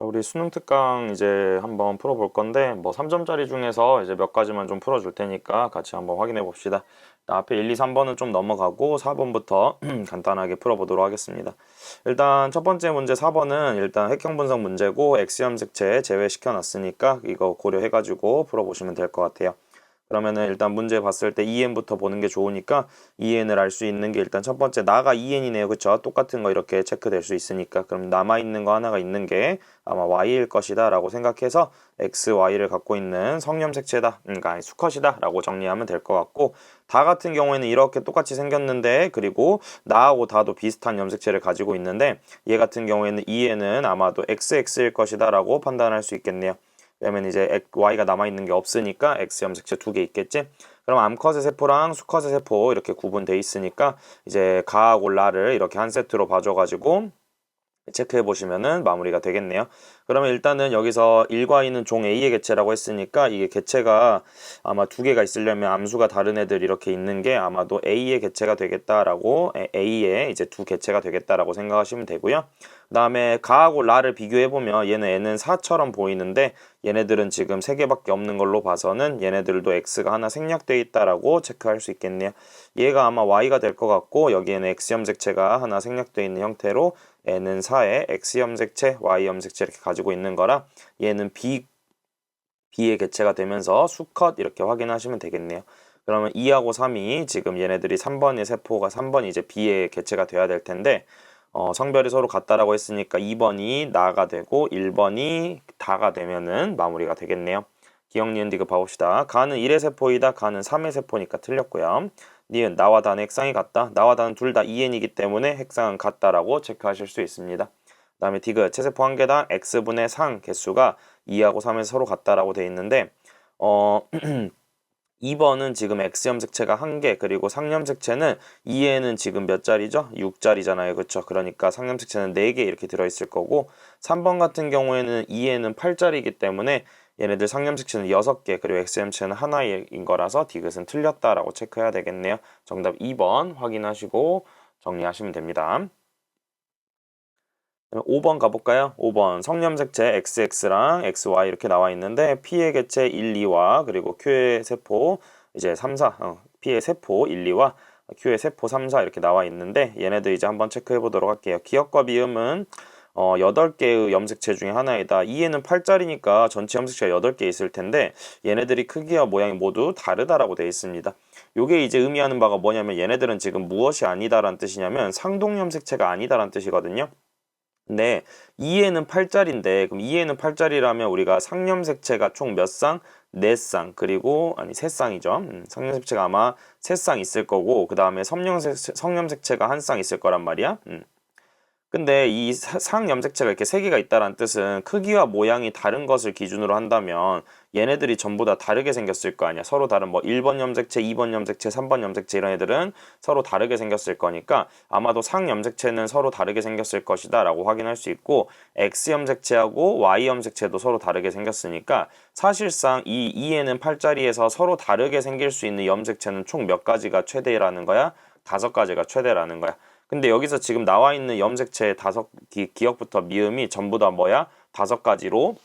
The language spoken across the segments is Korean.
우리 수능 특강 이제 한번 풀어볼 건데, 뭐 3점짜리 중에서 이제 몇 가지만 좀 풀어줄 테니까 같이 한번 확인해 봅시다. 앞에 1, 2, 3번은 좀 넘어가고 4번부터 간단하게 풀어보도록 하겠습니다. 일단 첫 번째 문제 4번은 일단 핵형 분석 문제고 X염색체 제외시켜 놨으니까 이거 고려해가지고 풀어보시면 될 것 같아요. 그러면은 일단 문제 봤을 때 2n부터 보는 게 좋으니까 2n을 알 수 있는 게 일단 첫 번째 나가 2n이네요. 그쵸? 똑같은 거 이렇게 체크될 수 있으니까 그럼 남아있는 거 하나가 있는 게 아마 y일 것이다 라고 생각해서 x, y를 갖고 있는 성염색체다. 그러니까 아니 수컷이다 라고 정리하면 될 것 같고 다 같은 경우에는 이렇게 똑같이 생겼는데 그리고 나하고 다도 비슷한 염색체를 가지고 있는데 얘 같은 경우에는 2n은 아마도 xx일 것이다 라고 판단할 수 있겠네요. 왜냐면 이제 y가 남아있는 게 없으니까 x 염색체 두 개 있겠지? 그럼 암컷의 세포랑 수컷의 세포 이렇게 구분돼 있으니까 이제 가하고 라를 이렇게 한 세트로 봐줘가지고 체크해 보시면은 마무리가 되겠네요. 그러면 일단은 여기서 1과 2는 종 A의 개체라고 했으니까 이게 개체가 아마 두 개가 있으려면 암수가 다른 애들 이렇게 있는 게 아마도 A의 개체가 되겠다라고 A의 이제 두 개체가 되겠다라고 생각하시면 되고요. 그 다음에 가하고 라를 비교해 보면 얘는 N은 4처럼 보이는데 얘네들은 지금 3개밖에 없는 걸로 봐서는 얘네들도 X가 하나 생략되어 있다라고 체크할 수 있겠네요. 얘가 아마 Y가 될 것 같고 여기에는 X 염색체가 하나 생략되어 있는 형태로 N은 4에 X 염색체, Y 염색체 이렇게 가지고 있는 거라 얘는 B의 개체가 되면서 수컷 이렇게 확인하시면 되겠네요. 그러면 2하고 3이 지금 얘네들이 3번의 세포가 3번이 이제 B의 개체가 돼야 될 텐데 성별이 서로 같다라고 했으니까 2번이 나가 되고 1번이 다가 되면은 마무리가 되겠네요. 기억, 니은, 디귿 봐봅시다. 가는 1의 세포이다. 가는 3의 세포니까 틀렸고요. 니은 나와 다는 핵상이 같다. 나와 다는 둘 다 2n이기 때문에 핵상은 같다라고 체크하실 수 있습니다. 그 다음에 디귿 체세포 한 개당 x분의 상 개수가 2하고 3에서 서로 같다라고 돼 있는데 2번은 지금 X염색체가 1개 그리고 상염색체는 2에는 지금 몇 자리죠? 6자리잖아요. 그쵸? 그러니까 상염색체는 4개 이렇게 들어있을 거고 3번 같은 경우에는 2에는 8자리이기 때문에 얘네들 상염색체는 6개 그리고 X염색체는 하나인 거라서 디귿은 틀렸다라고 체크해야 되겠네요. 정답 2번 확인하시고 정리하시면 됩니다. 5번 가볼까요? 5번 성염색체 XX랑 XY 이렇게 나와 있는데 P의 개체 1, 2와 그리고 Q의 세포 이제 3, 4 P의 세포 1, 2와 Q의 세포 3, 4 이렇게 나와 있는데 얘네들 이제 한번 체크해 보도록 할게요. 기억과 미음은 8개의 염색체 중에 하나이다. 2에는 8자리니까 전체 염색체가 8개 있을 텐데 얘네들이 크기와 모양이 모두 다르다라고 되어 있습니다. 요게 이제 의미하는 바가 뭐냐면 얘네들은 지금 무엇이 아니다라는 뜻이냐면 상동 염색체가 아니다라는 뜻이거든요. 근데 2에는 8자리인데 그럼 2에는 8자리라면 우리가 상염색체가 총 몇 쌍? 4쌍 그리고 아니 3쌍이죠. 상염색체가 아마 3쌍 있을 거고 그 다음에 성염색체가 1쌍 있을 거란 말이야. 근데 이 상염색체가 이렇게 세 개가 있다는 뜻은 크기와 모양이 다른 것을 기준으로 한다면 얘네들이 전부 다 다르게 생겼을 거 아니야. 서로 다른 뭐 1번 염색체, 2번 염색체, 3번 염색체 이런 애들은 서로 다르게 생겼을 거니까 아마도 상염색체는 서로 다르게 생겼을 것이다 라고 확인할 수 있고 X 염색체하고 Y 염색체도 서로 다르게 생겼으니까 사실상 이 2에는 8자리에서 서로 다르게 생길 수 있는 염색체는 총 몇 가지가 최대라는 거야? 5가지가 최대라는 거야. 근데 여기서 지금 나와 있는 염색체 기억부터 미음이 전부 다 뭐야? 5가지로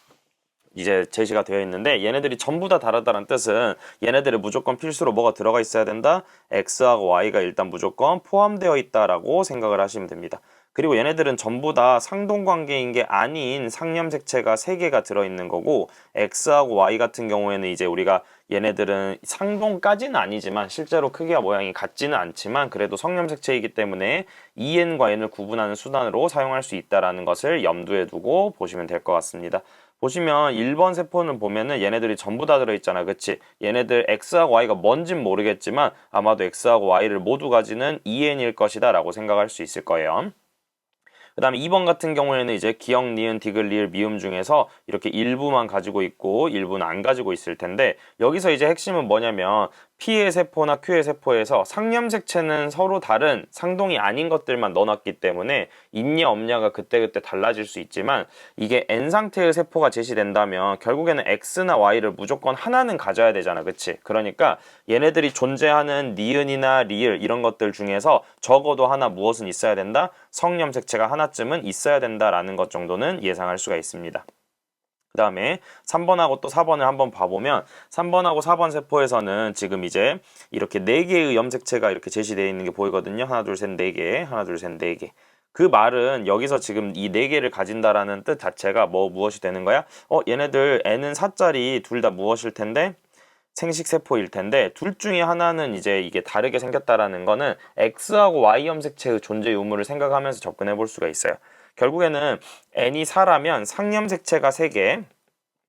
이제 제시가 되어 있는데 얘네들이 전부 다 다르다는 뜻은 얘네들이 무조건 필수로 뭐가 들어가 있어야 된다? X하고 Y가 일단 무조건 포함되어 있다라고 생각을 하시면 됩니다. 그리고 얘네들은 전부 다 상동관계인 게 아닌 상염색체가 3개가 들어있는 거고 X하고 Y 같은 경우에는 이제 우리가 얘네들은 상동까지는 아니지만 실제로 크기와 모양이 같지는 않지만 그래도 성염색체이기 때문에 EN과 N을 구분하는 수단으로 사용할 수 있다는 것을 염두에 두고 보시면 될 것 같습니다. 보시면 1번 세포는 보면은 얘네들이 전부 다 들어있잖아. 그치? 얘네들 X하고 Y가 뭔진 모르겠지만 아마도 X하고 Y를 모두 가지는 EN일 것이다 라고 생각할 수 있을 거예요. 그 다음에 2번 같은 경우에는 이제 기역, 니은, 디귿, 리을, 미음 중에서 이렇게 일부만 가지고 있고 일부는 안 가지고 있을 텐데 여기서 이제 핵심은 뭐냐면 P의 세포나 Q의 세포에서 상염색체는 서로 다른 상동이 아닌 것들만 넣어놨기 때문에 있냐 없냐가 그때그때 달라질 수 있지만, 이게 N 상태의 세포가 제시된다면 결국에는 X나 Y를 무조건 하나는 가져야 되잖아, 그치? 그러니까 얘네들이 존재하는 니은이나 리을 이런 것들 중에서 적어도 하나 무엇은 있어야 된다? 성염색체가 하나쯤은 있어야 된다라는 것 정도는 예상할 수가 있습니다. 그 다음에 3번하고 또 4번을 한번 봐보면 3번하고 4번 세포에서는 지금 이제 이렇게 4개의 염색체가 이렇게 제시되어 있는 게 보이거든요. 하나, 둘, 셋, 4개, 하나, 둘, 셋, 4개. 그 말은 여기서 지금 이 4개를 가진다라는 뜻 자체가 무엇이 되는 거야? 얘네들 N은 4짜리 둘 다 무엇일 텐데? 생식세포일 텐데, 둘 중에 하나는 이제 이게 다르게 생겼다라는 거는 X하고 Y 염색체의 존재 유무를 생각하면서 접근해 볼 수가 있어요. 결국에는 N이 4라면 상염색체가 3개,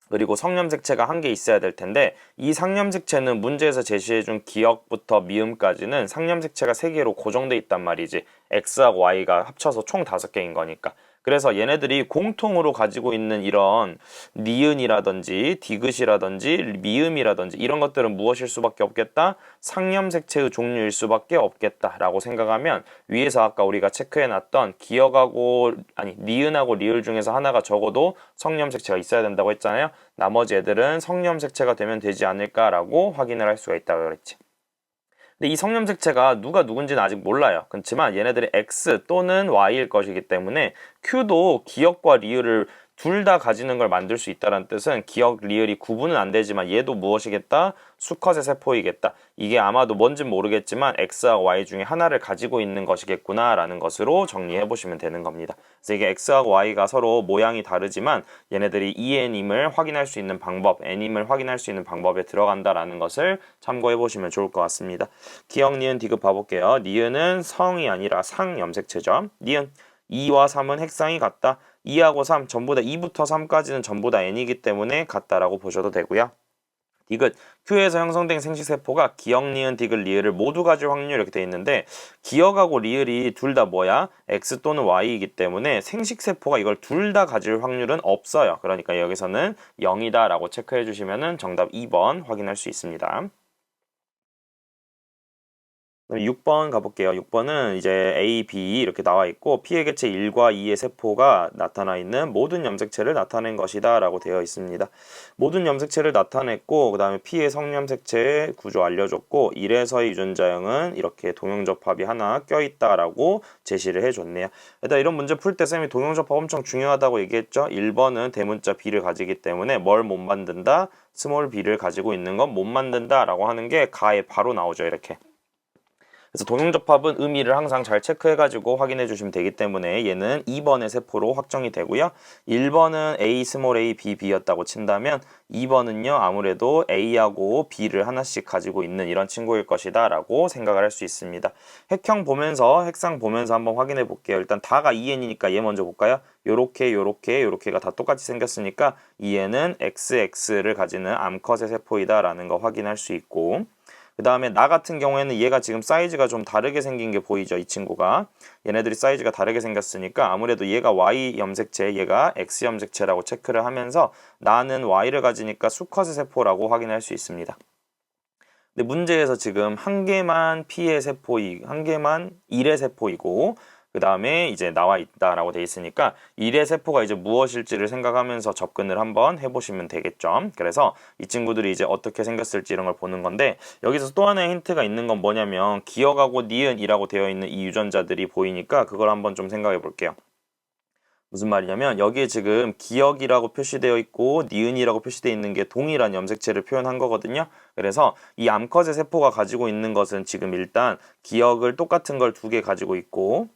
그리고 성염색체가 1개 있어야 될 텐데, 이 상염색체는 문제에서 제시해준 기역부터 미음까지는 상염색체가 3개로 고정돼 있단 말이지. X하고 Y가 합쳐서 총 5개인 거니까. 그래서 얘네들이 공통으로 가지고 있는 이런 니은이라든지 디귿이라든지 미음이라든지 이런 것들은 무엇일 수밖에 없겠다? 상염색체의 종류일 수밖에 없겠다라고 생각하면, 위에서 아까 우리가 체크해놨던 기역하고 니은하고 리을 중에서 하나가 적어도 성염색체가 있어야 된다고 했잖아요. 나머지 애들은 성염색체가 되면 되지 않을까라고 확인을 할 수가 있다고 그랬지. 근데 이 성염색체가 누가 누군지는 아직 몰라요. 그렇지만 얘네들이 X 또는 Y일 것이기 때문에 Q도 기역과 리을을 둘 다 가지는 걸 만들 수 있다는 뜻은 기역, 리을이 구분은 안 되지만 얘도 무엇이겠다? 수컷의 세포이겠다. 이게 아마도 뭔진 모르겠지만 X하고 Y 중에 하나를 가지고 있는 것이겠구나 라는 것으로 정리해 보시면 되는 겁니다. 그래서 이게 X하고 Y가 서로 모양이 다르지만 얘네들이 EN임을 확인할 수 있는 방법, N임을 확인할 수 있는 방법에 들어간다라는 것을 참고해 보시면 좋을 것 같습니다. 기역, 니은, 디귿 봐볼게요. 니은은 성이 아니라 상염색체죠. 니은 2와 3은 핵상이 같다. 2하고 3 전부 다 2부터 3까지는 전부 다 N이기 때문에 같다라고 보셔도 되고요. 디귿, Q에서 형성된 생식세포가 기역, 니은, 디귿, 리을을 모두 가질 확률 이렇게 돼 있는데, 기역하고 리을이 둘 다 뭐야? X 또는 Y이기 때문에 생식세포가 이걸 둘 다 가질 확률은 없어요. 그러니까 여기서는 0이다 라고 체크해 주시면 정답 2번 확인할 수 있습니다. 6번 가볼게요. 6번은 이제 A, B 이렇게 나와 있고 P의 개체 1과 2의 세포가 나타나 있는 모든 염색체를 나타낸 것이다 라고 되어 있습니다. 모든 염색체를 나타냈고 그 다음에 P의 성염색체의 구조 알려줬고 1에서의 유전자형은 이렇게 동형접합이 하나 껴있다 라고 제시를 해줬네요. 일단 이런 문제 풀 때 쌤이 동형접합 엄청 중요하다고 얘기했죠. 1번은 대문자 B를 가지기 때문에 뭘 못 만든다? 스몰 b를 가지고 있는 건 못 만든다 라고 하는 게 가에 바로 나오죠. 이렇게. 그래서 동형접합은 의미를 항상 잘 체크해가지고 확인해 주시면 되기 때문에 얘는 2번의 세포로 확정이 되고요. 1번은 A, 스몰 a, B, B였다고 친다면 2번은요 아무래도 A하고 B를 하나씩 가지고 있는 이런 친구일 것이다 라고 생각을 할 수 있습니다. 핵형 보면서 핵상 보면서 한번 확인해 볼게요. 일단 다가 2n이니까 얘 먼저 볼까요? 요렇게가 다 똑같이 생겼으니까 얘는 XX를 가지는 암컷의 세포이다 라는 거 확인할 수 있고, 그 다음에 나 같은 경우에는 얘가 지금 사이즈가 좀 다르게 생긴 게 보이죠. 이 친구가. 얘네들이 사이즈가 다르게 생겼으니까 아무래도 얘가 Y 염색체, 얘가 X 염색체라고 체크를 하면서 나는 Y를 가지니까 수컷의 세포라고 확인할 수 있습니다. 근데 문제에서 지금 한 개만 P의 한 개만 1의 세포이고 그 다음에 이제 나와 있다라고 돼 있으니까 1의 세포가 이제 무엇일지를 생각하면서 접근을 한번 해보시면 되겠죠. 그래서 이 친구들이 이제 어떻게 생겼을지 이런 걸 보는 건데, 여기서 또 하나의 힌트가 있는 건 뭐냐면 기역하고 니은이라고 되어 있는 이 유전자들이 보이니까 그걸 한번 좀 생각해 볼게요. 무슨 말이냐면 여기에 지금 기역이라고 표시되어 있고 니은이라고 표시되어 있는 게 동일한 염색체를 표현한 거거든요. 그래서 이 암컷의 세포가 가지고 있는 것은 지금 일단 기역을 똑같은 걸 2개 가지고 있고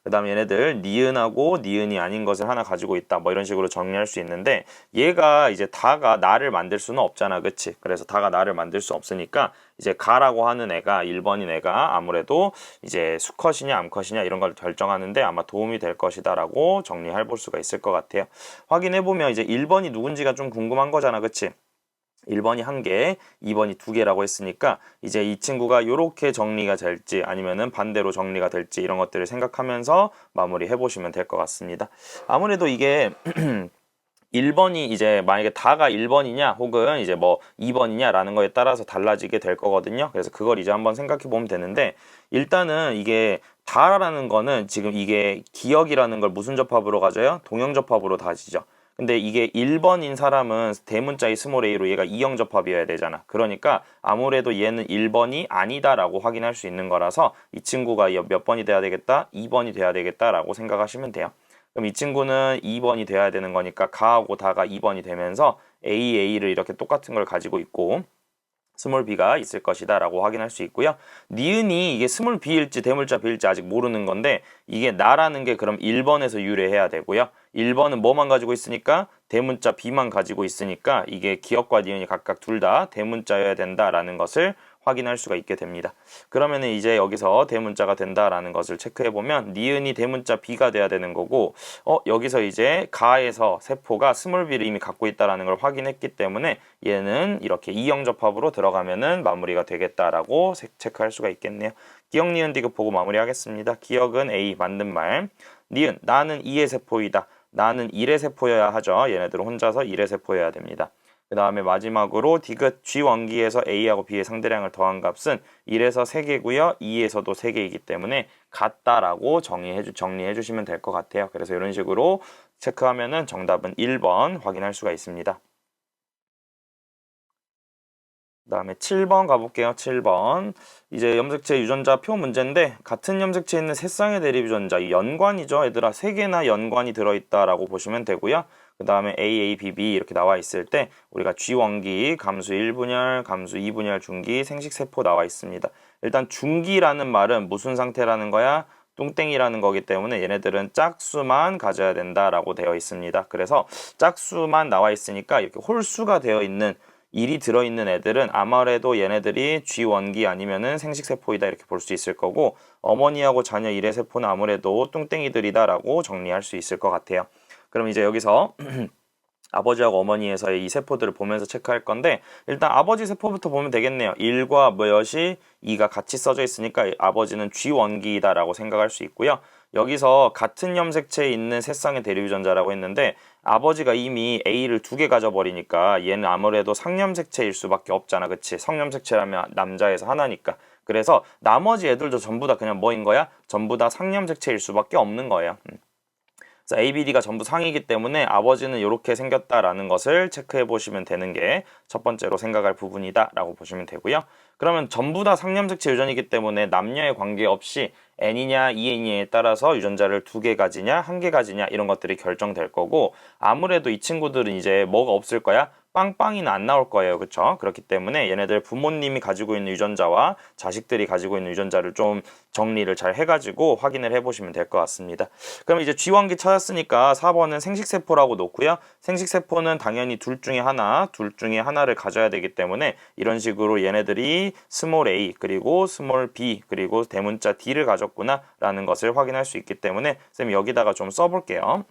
그 다음에 얘네들 니은하고 니은이 아닌 것을 하나 가지고 있다 뭐 이런 식으로 정리할 수 있는데, 얘가 이제 다가 나를 만들 수는 없잖아, 그치? 그래서 다가 나를 만들 수 없으니까 이제 가라고 하는 애가 1번인 애가 아무래도 이제 수컷이냐 암컷이냐 이런 걸 결정하는데 아마 도움이 될 것이다 라고 정리해 볼 수가 있을 것 같아요. 확인해 보면 이제 1번이 누군지가 좀 궁금한 거잖아, 그치? 1번이 1개, 2번이 2개라고 했으니까 이제 이 친구가 이렇게 정리가 될지 아니면은 반대로 정리가 될지 이런 것들을 생각하면서 마무리 해보시면 될 것 같습니다. 아무래도 이게 1번이 이제 만약에 다가 1번이냐 혹은 이제 뭐 2번이냐라는 거에 따라서 달라지게 될 거거든요. 그래서 그걸 이제 한번 생각해 보면 되는데 일단은 이게 다라는 거는 지금 이게 기억이라는 걸 무슨 접합으로 가져요? 동형 접합으로 다지죠. 근데 이게 1번인 사람은 대문자의 스몰 a로 얘가 이형 접합이어야 되잖아. 그러니까 아무래도 얘는 1번이 아니다라고 확인할 수 있는 거라서 이 친구가 몇 번이 돼야 되겠다? 2번이 돼야 되겠다라고 생각하시면 돼요. 그럼 이 친구는 2번이 돼야 되는 거니까 가하고 다가 2번이 되면서 AA를 이렇게 똑같은 걸 가지고 있고 스몰 b가 있을 것이다 라고 확인할 수 있고요. 니은이 이게 스몰 b일지 대물자 b일지 아직 모르는 건데 이게 나라는 게 그럼 1번에서 유래해야 되고요. 1번은 뭐만 가지고 있으니까 대문자 b만 가지고 있으니까 이게 기억과 니은이 각각 둘 다 대문자여야 된다라는 것을 확인할 수가 있게 됩니다. 그러면 이제 여기서 대문자가 된다라는 것을 체크해 보면 니은이 대문자 b가 돼야 되는 거고 여기서 이제 가에서 세포가 스몰 b를 이미 갖고 있다라는 걸 확인했기 때문에 얘는 이렇게 이형 접합으로 들어가면은 마무리가 되겠다라고 체크할 수가 있겠네요. 기억 니은 디귿 보고 마무리하겠습니다. 기억은 A 맞는 말. 니은 나는 2의 세포이다. 나는 1의 세포여야 하죠. 얘네들은 혼자서 1의 세포여야 됩니다. 그 다음에 마지막으로 디귿 G원기에서 A하고 B의 상대량을 더한 값은 1에서 3개고요. 2에서도 3개이기 때문에 같다라고 정리해 주시면 될 것 같아요. 그래서 이런 식으로 체크하면은 정답은 1번 확인할 수가 있습니다. 그 다음에 7번 가볼게요. 7번. 이제 염색체 유전자 표 문제인데 같은 염색체에 있는 세 쌍의 대립 유전자, 이 연관이죠. 얘들아 3개나 연관이 들어있다라고 보시면 되고요. 그 다음에 AA, BB 이렇게 나와 있을 때 우리가 G원기, 감수 1분열, 감수 2분열 중기, 생식세포 나와 있습니다. 일단 중기라는 말은 무슨 상태라는 거야? 뚱땡이라는 거기 때문에 얘네들은 짝수만 가져야 된다라고 되어 있습니다. 그래서 짝수만 나와 있으니까 이렇게 홀수가 되어 있는 1이 들어있는 애들은 아무래도 얘네들이 G원기 아니면은 생식세포이다 이렇게 볼 수 있을 거고 어머니하고 자녀 1의 세포는 아무래도 뚱땡이들이다 라고 정리할 수 있을 것 같아요. 그럼 이제 여기서 아버지하고 어머니에서의 이 세포들을 보면서 체크할 건데 일단 아버지 세포부터 보면 되겠네요. 1과 몇이 2가 같이 써져 있으니까 아버지는 G원기이다 라고 생각할 수 있고요. 여기서 같은 염색체에 있는 세 쌍의 대립 유전자라고 했는데 아버지가 이미 A를 2개 가져버리니까 얘는 아무래도 상염색체일 수밖에 없잖아. 그치? 성염색체라면 남자에서 하나니까. 그래서 나머지 애들도 전부 다 그냥 뭐인 거야? 전부 다 상염색체일 수밖에 없는 거예요. 그래서 ABD가 전부 상이기 때문에 아버지는 이렇게 생겼다라는 것을 체크해 보시면 되는 게 첫 번째로 생각할 부분이다 라고 보시면 되고요. 그러면 전부 다 상염색체 유전이기 때문에 남녀의 관계없이 N이냐 EN이냐에 따라서 유전자를 2개 가지냐 1개 가지냐 이런 것들이 결정될 거고 아무래도 이 친구들은 이제 뭐가 없을 거야? 빵빵이는 안 나올 거예요. 그쵸? 그렇기 때문에 얘네들 부모님이 가지고 있는 유전자와 자식들이 가지고 있는 유전자를 좀 정리를 잘 해가지고 확인을 해보시면 될 것 같습니다. 그럼 이제 G원기 찾았으니까 4번은 생식세포라고 놓고요. 생식세포는 당연히 둘 중에 하나를 가져야 되기 때문에 이런 식으로 얘네들이 스몰 a 그리고 스몰 b 그리고 대문자 d를 가졌구나 라는 것을 확인할 수 있기 때문에 쌤이 여기다가 좀 써볼게요.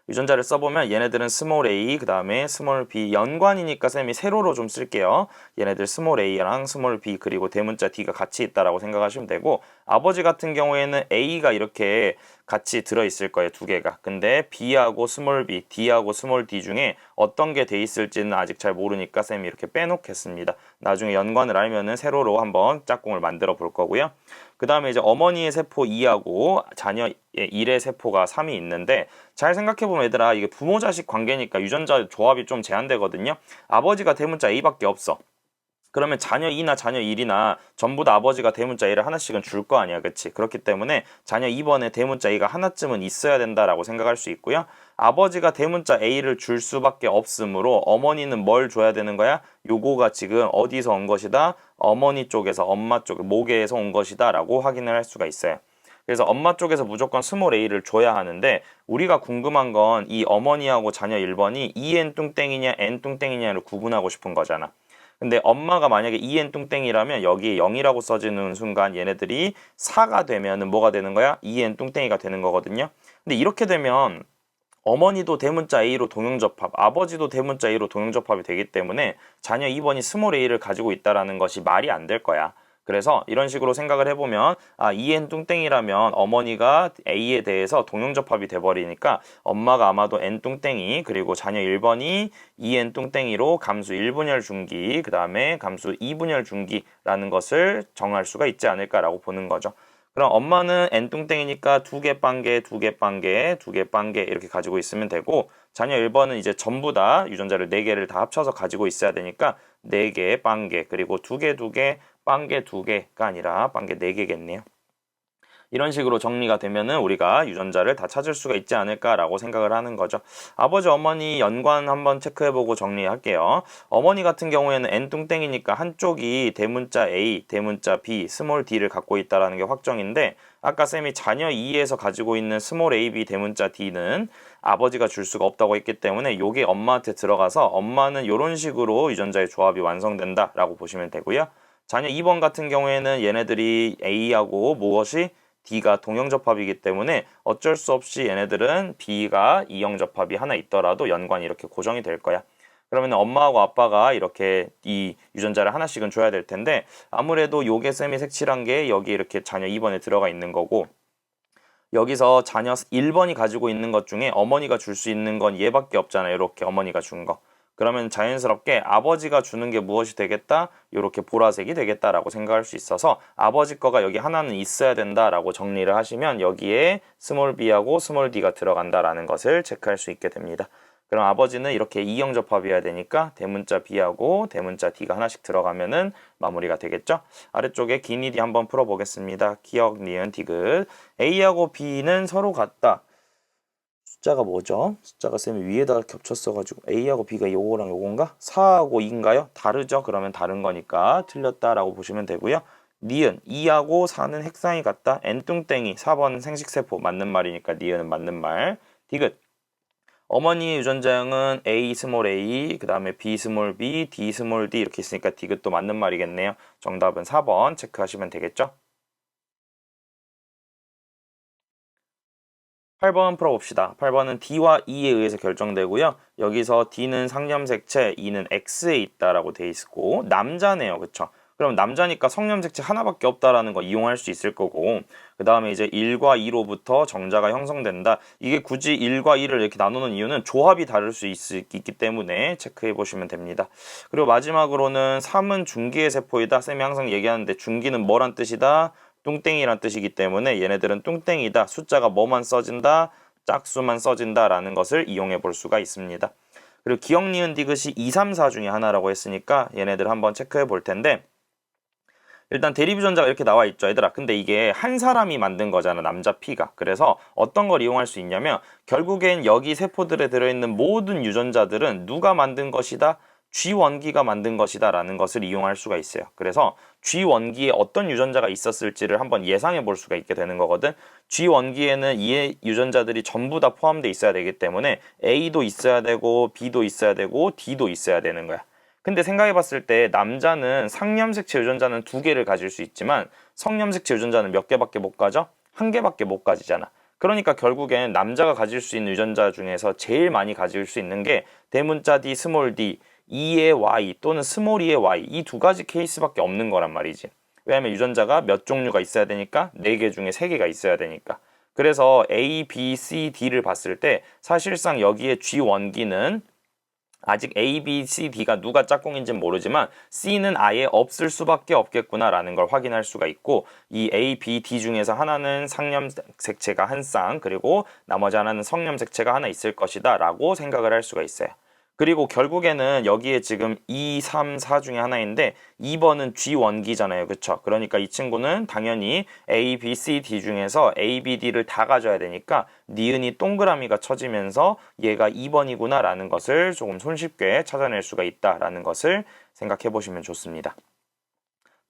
유전자를 써보면 얘네들은 스몰 a 그 다음에 스몰 b 연관이니까 쌤이 세로로 좀 쓸게요. 얘네들 스몰 a랑 스몰 b 그리고 대문자 d가 같이 있다라고 생각하시면 되고 아버지 같은 경우에는 a가 이렇게 같이 들어있을 거예요. 2개가. 근데 b하고 스몰 b, d하고 스몰 d 중에 어떤 게 돼 있을지는 아직 잘 모르니까 쌤이 이렇게 빼놓겠습니다. 나중에 연관을 알면은 세로로 한번 짝꿍을 만들어 볼 거고요. 그 다음에 이제 어머니의 세포 2하고 자녀 1의 세포가 3이 있는데 잘 생각해보면 얘들아 이게 부모 자식 관계니까 유전자 조합이 좀 제한되거든요. 아버지가 대문자 A밖에 없어. 그러면 자녀 2나 자녀 1이나 전부 다 아버지가 대문자 A를 하나씩은 줄 거 아니야. 그치? 그렇기 때문에 자녀 2번에 대문자 A가 하나쯤은 있어야 된다라고 생각할 수 있고요. 아버지가 대문자 A를 줄 수밖에 없으므로 어머니는 뭘 줘야 되는 거야? 요거가 지금 어디서 온 것이다? 어머니 쪽에서 엄마 쪽 모계에서 온 것이다 라고 확인을 할 수가 있어요. 그래서 엄마 쪽에서 무조건 스몰 a를 줘야 하는데 우리가 궁금한 건 이 어머니하고 자녀 1번이 EN 뚱땡이냐 N 뚱땡이냐를 구분하고 싶은 거잖아. 근데 엄마가 만약에 EN 뚱땡이라면 여기 0이라고 써지는 순간 얘네들이 4가 되면은 뭐가 되는 거야? EN 뚱땡이가 되는 거거든요. 근데 이렇게 되면 어머니도 대문자 A로 동형접합, 아버지도 대문자 A로 동형접합이 되기 때문에 자녀 2번이 스몰 a를 가지고 있다라는 것이 말이 안 될 거야. 그래서 이런 식으로 생각을 해보면 EN 뚱땡이라면 어머니가 A에 대해서 동형접합이 돼버리니까 엄마가 아마도 N 뚱땡이 그리고 자녀 1번이 EN 뚱땡이로 감수 1분열 중기 그 다음에 감수 2분열 중기라는 것을 정할 수가 있지 않을까라고 보는 거죠. 그럼 엄마는 N뚱땡이니까 2개 빵개, 2개 빵개, 2개 빵개 이렇게 가지고 있으면 되고 자녀 1번은 이제 전부 다 유전자를 4개를 다 합쳐서 가지고 있어야 되니까 4개 빵개 그리고 2개 2개 빵개 2개가 아니라 빵개 4개겠네요. 이런 식으로 정리가 되면은 우리가 유전자를 다 찾을 수가 있지 않을까라고 생각을 하는 거죠. 아버지 어머니 연관 한번 체크해보고 정리할게요. 어머니 같은 경우에는 N뚱땡이니까 한쪽이 대문자 A, 대문자 B, 스몰 d를 갖고 있다는 게 확정인데 아까 쌤이 자녀 2에서 가지고 있는 스몰 AB 대문자 D는 아버지가 줄 수가 없다고 했기 때문에 요게 엄마한테 들어가서 엄마는 이런 식으로 유전자의 조합이 완성된다라고 보시면 되고요. 자녀 2번 같은 경우에는 얘네들이 A하고 무엇이 D가 동형접합이기 때문에 어쩔 수 없이 얘네들은 B가 이형접합이 하나 있더라도 연관이 이렇게 고정이 될 거야. 그러면 엄마하고 아빠가 이렇게 이 유전자를 하나씩은 줘야 될 텐데 아무래도 요게 쌤이 색칠한 게 여기 이렇게 자녀 2번에 들어가 있는 거고 여기서 자녀 1번이 가지고 있는 것 중에 어머니가 줄 수 있는 건 얘밖에 없잖아요. 이렇게 어머니가 준 거. 그러면 자연스럽게 아버지가 주는 게 무엇이 되겠다? 이렇게 보라색이 되겠다라고 생각할 수 있어서 아버지 거가 여기 하나는 있어야 된다라고 정리를 하시면 여기에 스몰 b하고 스몰 d가 들어간다라는 것을 체크할 수 있게 됩니다. 그럼 아버지는 이렇게 이형접합이어야 되니까 대문자 b하고 대문자 d가 하나씩 들어가면은 마무리가 되겠죠? 아래쪽에 기니디 한번 풀어보겠습니다. 기억, 니은, 디귿. A하고 B는 서로 같다. 숫자가 뭐죠? 숫자가 쌤이 위에다가 겹쳤어가지고 A하고 B가 요거랑 요건가? 4하고 2인가요? 다르죠? 그러면 다른 거니까 틀렸다라고 보시면 되고요. 니은 2하고 4는 핵상이 같다. N뚱땡이 4번 생식세포 맞는 말이니까 니은은 맞는 말. 디귿 어머니 유전자형은 A 스몰 a 그 다음에 B 스몰 b, D 스몰 d 이렇게 있으니까 디귿도 맞는 말이겠네요. 정답은 4번 체크하시면 되겠죠? 8번 풀어봅시다. 8번은 D와 E에 의해서 결정되고요. 여기서 D는 상념색체, E는 X에 있다라고 돼 있고 남자네요. 그쵸? 그럼 남자니까 성념색체 하나밖에 없다라는 거 이용할 수 있을 거고 그 다음에 이제 1과 2로부터 정자가 형성된다. 이게 굳이 1과 2를 이렇게 나누는 이유는 조합이 다를 수 있기 때문에 체크해 보시면 됩니다. 그리고 마지막으로는 3은 중기의 세포이다. 쌤이 항상 얘기하는데 중기는 뭐란 뜻이다? 뚱땡이란 뜻이기 때문에 얘네들은 뚱땡이다. 숫자가 뭐만 써진다? 짝수만 써진다 라는 것을 이용해 볼 수가 있습니다. 그리고 기억, 니은, 디귿이 2, 3, 4 중에 하나라고 했으니까 얘네들 한번 체크해 볼 텐데 일단 대립유전자가 이렇게 나와 있죠 얘들아. 근데 이게 한 사람이 만든 거잖아 남자 P가. 그래서 어떤 걸 이용할 수 있냐면 결국엔 여기 세포들에 들어있는 모든 유전자들은 누가 만든 것이다? G원기가 만든 것이다 라는 것을 이용할 수가 있어요. 그래서 G원기에 어떤 유전자가 있었을지를 한번 예상해 볼 수가 있게 되는 거거든. G원기에는 이 유전자들이 전부 다 포함되어 있어야 되기 때문에 A도 있어야 되고 B도 있어야 되고 D도 있어야 되는 거야. 근데 생각해 봤을 때 남자는 상념색체 유전자는 2개를 가질 수 있지만 성념색체 유전자는 몇 개밖에 못 가져? 1개밖에 못 가지잖아. 그러니까 결국엔 남자가 가질 수 있는 유전자 중에서 제일 많이 가질 수 있는 게 대문자 D, 스몰 d, 2의 y 또는 스몰 2의 y 이 두 가지 케이스밖에 없는 거란 말이지. 왜냐면 유전자가 몇 종류가 있어야 되니까 4개 중에 3개가 있어야 되니까. 그래서 A, B, C, D를 봤을 때 사실상 여기에 G원기는 아직 A, B, C, D가 누가 짝꿍인지는 모르지만 C는 아예 없을 수밖에 없겠구나라는 걸 확인할 수가 있고 이 A, B, D 중에서 하나는 상념색체가 한 쌍 그리고 나머지 하나는 성념색체가 하나 있을 것이다 라고 생각을 할 수가 있어요. 그리고 결국에는 여기에 지금 2, 3, 4 중에 하나인데 2번은 G원기잖아요. 그쵸? 그러니까 이 친구는 당연히 A, B, C, D 중에서 A, B, D를 다 가져야 되니까 니은이 동그라미가 쳐지면서 얘가 2번이구나 라는 것을 조금 손쉽게 찾아낼 수가 있다라는 것을 생각해 보시면 좋습니다.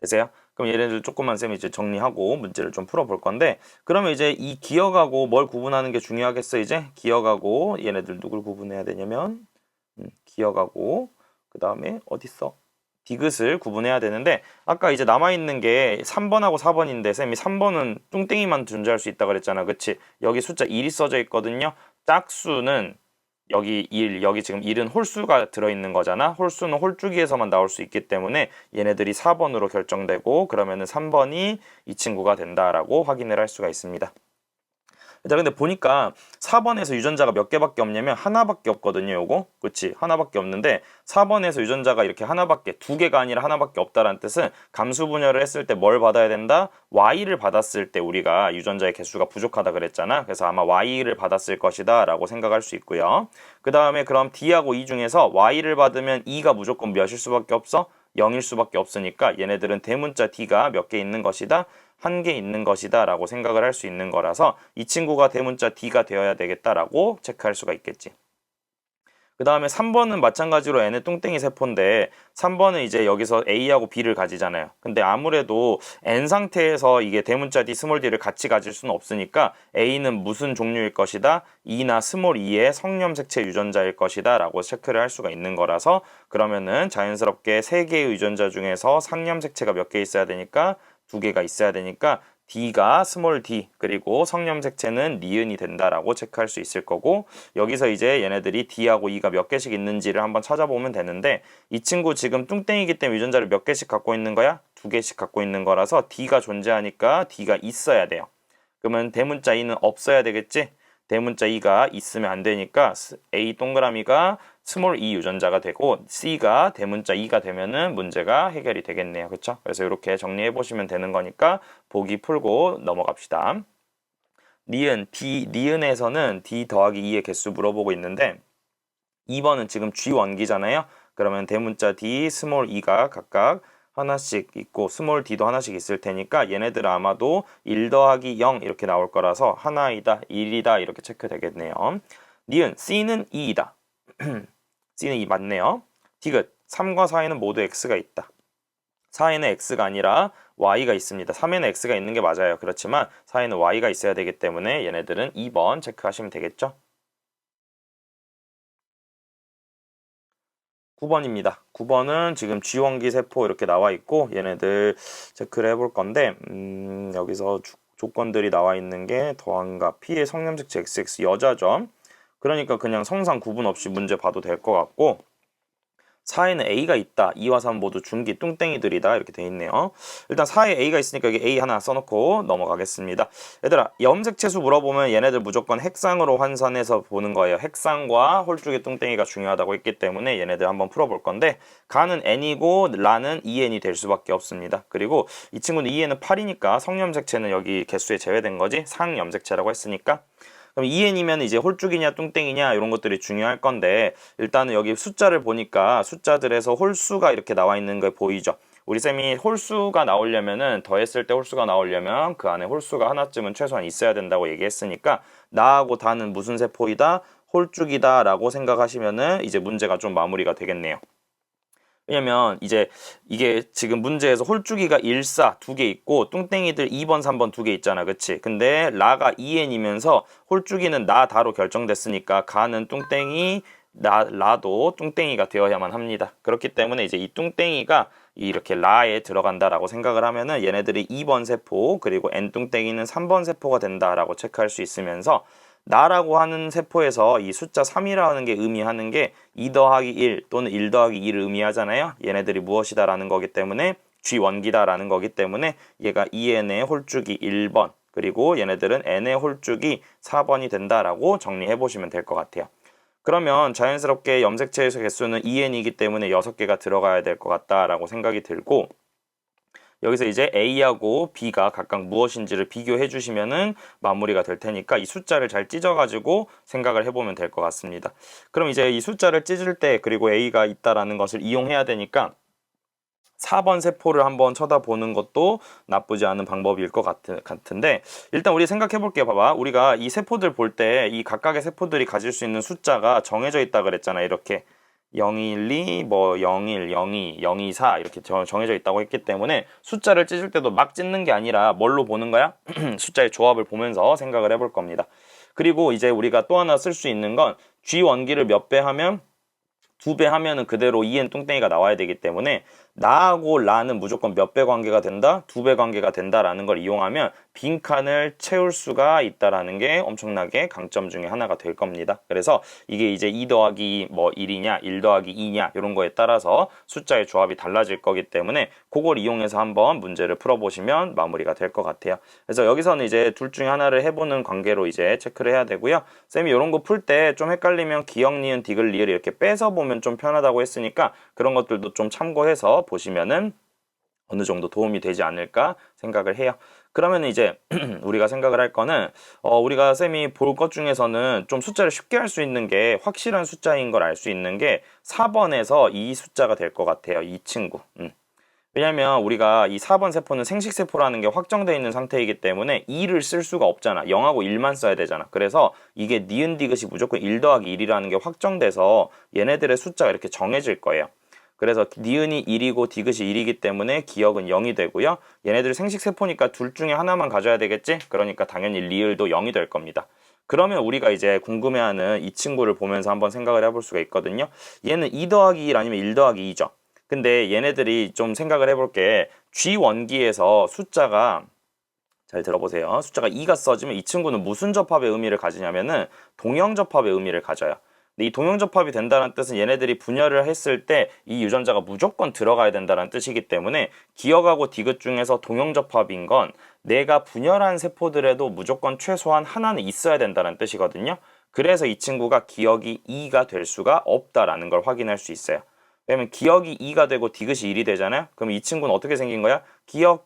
되세요? 그럼 얘네들 조금만 쌤이 이제 정리하고 문제를 좀 풀어볼 건데 그러면 이제 이 기억하고 뭘 구분하는 게 중요하겠어 이제? 기억하고 얘네들 누굴 구분해야 되냐면 기억하고 그 다음에 어딨어? 디귿을 구분해야 되는데 아까 이제 남아있는 게 3번하고 4번인데 쌤이 3번은 뚱땡이만 존재할 수 있다 그랬잖아. 그치? 여기 숫자 1이 써져 있거든요. 짝수는 여기 1, 여기 지금 1은 홀수가 들어있는 거잖아. 홀수는 홀쭉이에서만 나올 수 있기 때문에 얘네들이 4번으로 결정되고 그러면은 3번이 이 친구가 된다라고 확인을 할 수가 있습니다. 자, 근데 보니까 4번에서 유전자가 몇 개밖에 없냐면 하나밖에 없거든요, 요거. 그치? 하나밖에 없는데 4번에서 유전자가 이렇게 하나밖에, 두 개가 아니라 하나밖에 없다라는 뜻은 감수 분열을 했을 때 뭘 받아야 된다? Y를 받았을 때 우리가 유전자의 개수가 부족하다 그랬잖아. 그래서 아마 Y를 받았을 것이다 라고 생각할 수 있고요. 그 다음에 그럼 D하고 E 중에서 Y를 받으면 E가 무조건 몇일 수밖에 없어? 0일 수밖에 없으니까 얘네들은 대문자 D가 몇 개 있는 것이다? 한 개 있는 것이다 라고 생각을 할 수 있는 거라서 이 친구가 대문자 D가 되어야 되겠다라고 체크할 수가 있겠지. 그 다음에 3번은 마찬가지로 N의 뚱땡이 세포인데 3번은 이제 여기서 A하고 B를 가지잖아요. 근데 아무래도 N 상태에서 이게 대문자 D, 스몰 d를 같이 가질 수는 없으니까 A는 무슨 종류일 것이다? E나 스몰 E의 성염색체 유전자일 것이다 라고 체크를 할 수가 있는 거라서 그러면은 자연스럽게 3개의 유전자 중에서 상염색체가 몇 개 있어야 되니까 2개가 있어야 되니까 D가 스몰 d 그리고 성염색체는 니은이 된다라고 체크할 수 있을 거고 여기서 이제 얘네들이 D하고 E가 몇 개씩 있는지를 한번 찾아보면 되는데 이 친구 지금 뚱땡이기 때문에 유전자를 몇 개씩 갖고 있는 거야? 2개씩 갖고 있는 거라서 D가 존재하니까 D가 있어야 돼요. 그러면 대문자 E는 없어야 되겠지? 대문자 E가 있으면 안 되니까 A 동그라미가 스몰 e 유전자가 되고 C가 대문자 E가 되면은 문제가 해결이 되겠네요. 그렇죠? 그래서 이렇게 정리해 보시면 되는 거니까 보기 풀고 넘어갑시다. 니은에서는 D 더하기 2의 개수 물어보고 있는데 2번은 지금 G 원기잖아요. 그러면 대문자 D, 스몰 e가 각각 하나씩 있고 스몰 d도 하나씩 있을 테니까 얘네들은 아마도 1 더하기 0 이렇게 나올 거라서 하나이다, 1이다 이렇게 체크되겠네요. 니은 C는 2이다. C는 2 맞네요. 디귿 3과 4에는 모두 X가 있다. 4에는 X가 아니라 Y가 있습니다. 3에는 X가 있는 게 맞아요. 그렇지만 4에는 Y가 있어야 되기 때문에 얘네들은 2번 체크하시면 되겠죠. 9번입니다. 9번은 지금 G원기 세포 이렇게 나와 있고 얘네들 체크를 해볼 건데 여기서 조건들이 나와 있는 게 더한과 P의 성염색체 XX 여자죠. 그러니까 그냥 성상 구분 없이 문제 봐도 될 것 같고 4에는 A가 있다. 2와 3 모두 중기 뚱땡이들이다. 이렇게 돼 있네요. 일단 4에 A가 있으니까 여기 A 하나 써놓고 넘어가겠습니다. 얘들아, 염색체수 물어보면 얘네들 무조건 핵상으로 환산해서 보는 거예요. 핵상과 홀쭉의 뚱땡이가 중요하다고 했기 때문에 얘네들 한번 풀어볼 건데 가는 N이고 라는 EN이 될 수밖에 없습니다. 그리고 이 친구는 EN은 8이니까 성염색체는 여기 개수에 제외된 거지. 상염색체라고 했으니까 그럼 EN이면 이제 홀쭉이냐 뚱땡이냐 이런 것들이 중요할 건데 일단은 여기 숫자를 보니까 숫자들에서 홀수가 이렇게 나와 있는 거 보이죠? 우리 쌤이 홀수가 나오려면은 더했을 때 홀수가 나오려면 그 안에 홀수가 하나쯤은 최소한 있어야 된다고 얘기했으니까 나하고 다는 무슨 세포이다? 홀쭉이다 라고 생각하시면은 이제 문제가 좀 마무리가 되겠네요. 왜냐면 이제 이게 지금 문제에서 홀쭉이가 1, 4 두 개 있고 뚱땡이들 2번, 3번 두 개 있잖아. 그치? 근데 라가 2n이면서 홀쭉이는 나, 다로 결정됐으니까 가는 뚱땡이, 라도 뚱땡이가 되어야만 합니다. 그렇기 때문에 이제 이 뚱땡이가 이렇게 라에 들어간다라고 생각을 하면은 얘네들이 2번 세포 그리고 n 뚱땡이는 3번 세포가 된다라고 체크할 수 있으면서 나라고 하는 세포에서 이 숫자 3이라는 게 의미하는 게 2 더하기 1 또는 1 더하기 2를 의미하잖아요. 얘네들이 무엇이다 라는 거기 때문에 G원기다 라는 거기 때문에 얘가 2n의 홀쭉이 1번 그리고 얘네들은 n의 홀쭉이 4번이 된다라고 정리해 보시면 될 것 같아요. 그러면 자연스럽게 염색체의 개수는 2n이기 때문에 6개가 들어가야 될 것 같다라고 생각이 들고 여기서 이제 A하고 B가 각각 무엇인지를 비교해 주시면은 마무리가 될 테니까 이 숫자를 잘 찢어가지고 생각을 해보면 될 것 같습니다. 그럼 이제 이 숫자를 찢을 때 그리고 A가 있다라는 것을 이용해야 되니까 4번 세포를 한번 쳐다보는 것도 나쁘지 않은 방법일 것 같은데 일단 우리 생각해 볼게요. 봐봐. 우리가 이 세포들 볼 때 이 각각의 세포들이 가질 수 있는 숫자가 정해져 있다 그랬잖아. 이렇게 012, 뭐 01, 02, 024 이렇게 정해져 있다고 했기 때문에 숫자를 찢을 때도 막 찢는 게 아니라 뭘로 보는 거야? 숫자의 조합을 보면서 생각을 해볼 겁니다. 그리고 이제 우리가 또 하나 쓸 수 있는 건 G 원기를 몇 배 하면 2배 하면은 그대로 EN 뚱땡이가 나와야 되기 때문에 나하고 라는 무조건 몇 배 관계가 된다? 2배 관계가 된다라는 걸 이용하면 빈칸을 채울 수가 있다라는 게 엄청나게 강점 중에 하나가 될 겁니다. 그래서 이게 이제 2 더하기 뭐 1이냐 1 더하기 2냐 이런 거에 따라서 숫자의 조합이 달라질 거기 때문에 그걸 이용해서 한번 문제를 풀어보시면 마무리가 될 것 같아요. 그래서 여기서는 이제 둘 중에 하나를 해보는 관계로 이제 체크를 해야 되고요. 쌤이 이런 거 풀 때 좀 헷갈리면 기역, 니은, 디귿, 리을 이렇게 빼서 보면 좀 편하다고 했으니까 그런 것들도 좀 참고해서 보시면은 어느 정도 도움이 되지 않을까 생각을 해요. 그러면 이제 우리가 생각을 할 거는 우리가 쌤이 볼 것 중에서는 좀 숫자를 쉽게 할 수 있는 게 확실한 숫자인 걸 알 수 있는 게 4번에서 이 숫자가 될 것 같아요. 이 친구. 왜냐면 우리가 이 4번 세포는 생식세포라는 게 확정되어 있는 상태이기 때문에 2를 쓸 수가 없잖아. 0하고 1만 써야 되잖아. 그래서 이게 니은 디귿이 무조건 1 더하기 1이라는 게 확정돼서 얘네들의 숫자가 이렇게 정해질 거예요. 그래서 니은이 1이고 디귿이 1이기 때문에 기역은 0이 되고요. 얘네들 생식세포니까 둘 중에 하나만 가져야 되겠지? 그러니까 당연히 리을도 0이 될 겁니다. 그러면 우리가 이제 궁금해하는 이 친구를 보면서 한번 생각을 해볼 수가 있거든요. 얘는 2 더하기 1 아니면 1 더하기 2죠. 근데 얘네들이 좀 생각을 해볼게. G원기에서 숫자가 잘 들어보세요. 숫자가 2가 써지면 이 친구는 무슨 접합의 의미를 가지냐면은 동형접합의 의미를 가져요. 근데 이 동형접합이 된다는 뜻은 얘네들이 분열을 했을 때 이 유전자가 무조건 들어가야 된다는 뜻이기 때문에 기억하고 디귿 중에서 동형접합인 건 내가 분열한 세포들에도 무조건 최소한 하나는 있어야 된다는 뜻이거든요. 그래서 이 친구가 기억이 2가 될 수가 없다라는 걸 확인할 수 있어요. 왜냐면 기억이 2가 되고 디귿이 1이 되잖아요. 그럼 이 친구는 어떻게 생긴 거야? 기억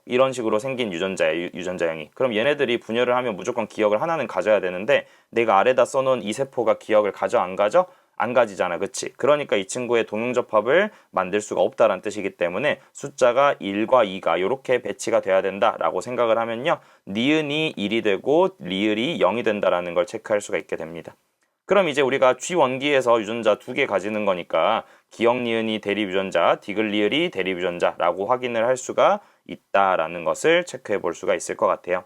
이런 식으로 생긴 유전자예요. 유전자형이. 그럼 얘네들이 분열을 하면 무조건 기억을 하나는 가져야 되는데 내가 아래다 써놓은 이 세포가 기억을 가져 안 가져? 안 가지잖아. 그치? 그러니까 이 친구의 동형접합을 만들 수가 없다는 뜻이기 때문에 숫자가 1과 2가 이렇게 배치가 돼야 된다라고 생각을 하면요. 니은이 1이 되고 리을이 0이 된다라는 걸 체크할 수가 있게 됩니다. 그럼 이제 우리가 G원기에서 유전자 2개 가지는 거니까 기역 니은이 대립 유전자, 디귿 리을이 대립 유전자라고 확인을 할 수가 있다라는 것을 체크해 볼 수가 있을 것 같아요.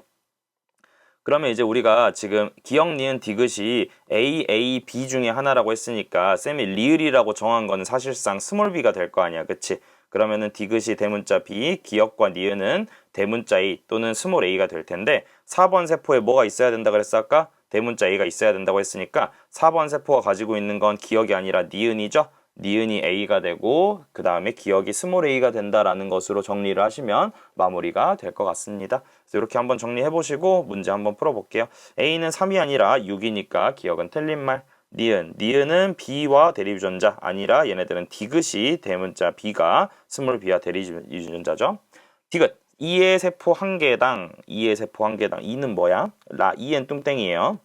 그러면 이제 우리가 지금 기역 니은 디귿이 A, A, B 중에 하나라고 했으니까 쌤이 리을이라고 정한 거는 사실상 스몰 b가 될 거 아니야. 그치? 그러면은 디귿이 대문자 B, 기역과 니은은 대문자 A 또는 스몰 a가 될 텐데 4번 세포에 뭐가 있어야 된다 그랬어 아까? 대문자 a가 있어야 된다고 했으니까 4번 세포가 가지고 있는 건 기역이 아니라 니은이죠. 니은이 a가 되고 그 다음에 기역이 스몰 a가 된다라는 것으로 정리를 하시면 마무리가 될 것 같습니다. 그래서 이렇게 한번 정리해 보시고 문제 한번 풀어볼게요. a는 3이 아니라 6이니까 기역은 틀린 말. 니은은 b와 대립유전자 아니라 얘네들은 디귿이 대문자 b가 스몰 b와 대립유전자죠. 디귿 2의 세포 한 개당 2는 뭐야? 2엔 뚱땡이에요.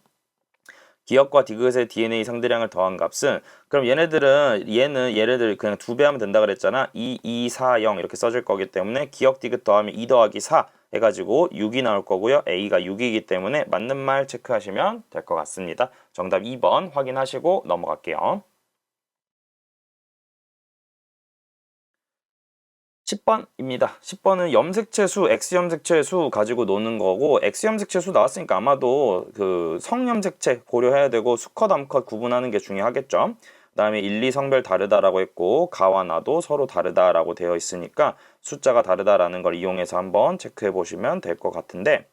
기역과 디귿의 DNA 상대량을 더한 값은 그럼 얘네들 그냥 2배 하면 된다 그랬잖아. 2, 2, 4, 0 이렇게 써질 거기 때문에 기역 디귿 더하면 2 더하기 4 해가지고 6이 나올 거고요. A가 6이기 때문에 맞는 말 체크하시면 될 것 같습니다. 정답 2번 확인하시고 넘어갈게요. 10번입니다. 10번은 염색체 수, X염색체 수 가지고 노는 거고 X염색체 수 나왔으니까 아마도 그 성염색체 고려해야 되고 수컷, 암컷 구분하는 게 중요하겠죠. 그 다음에 1, 2 성별 다르다라고 했고 가와 나도 서로 다르다라고 되어 있으니까 숫자가 다르다라는 걸 이용해서 한번 체크해 보시면 될 것 같은데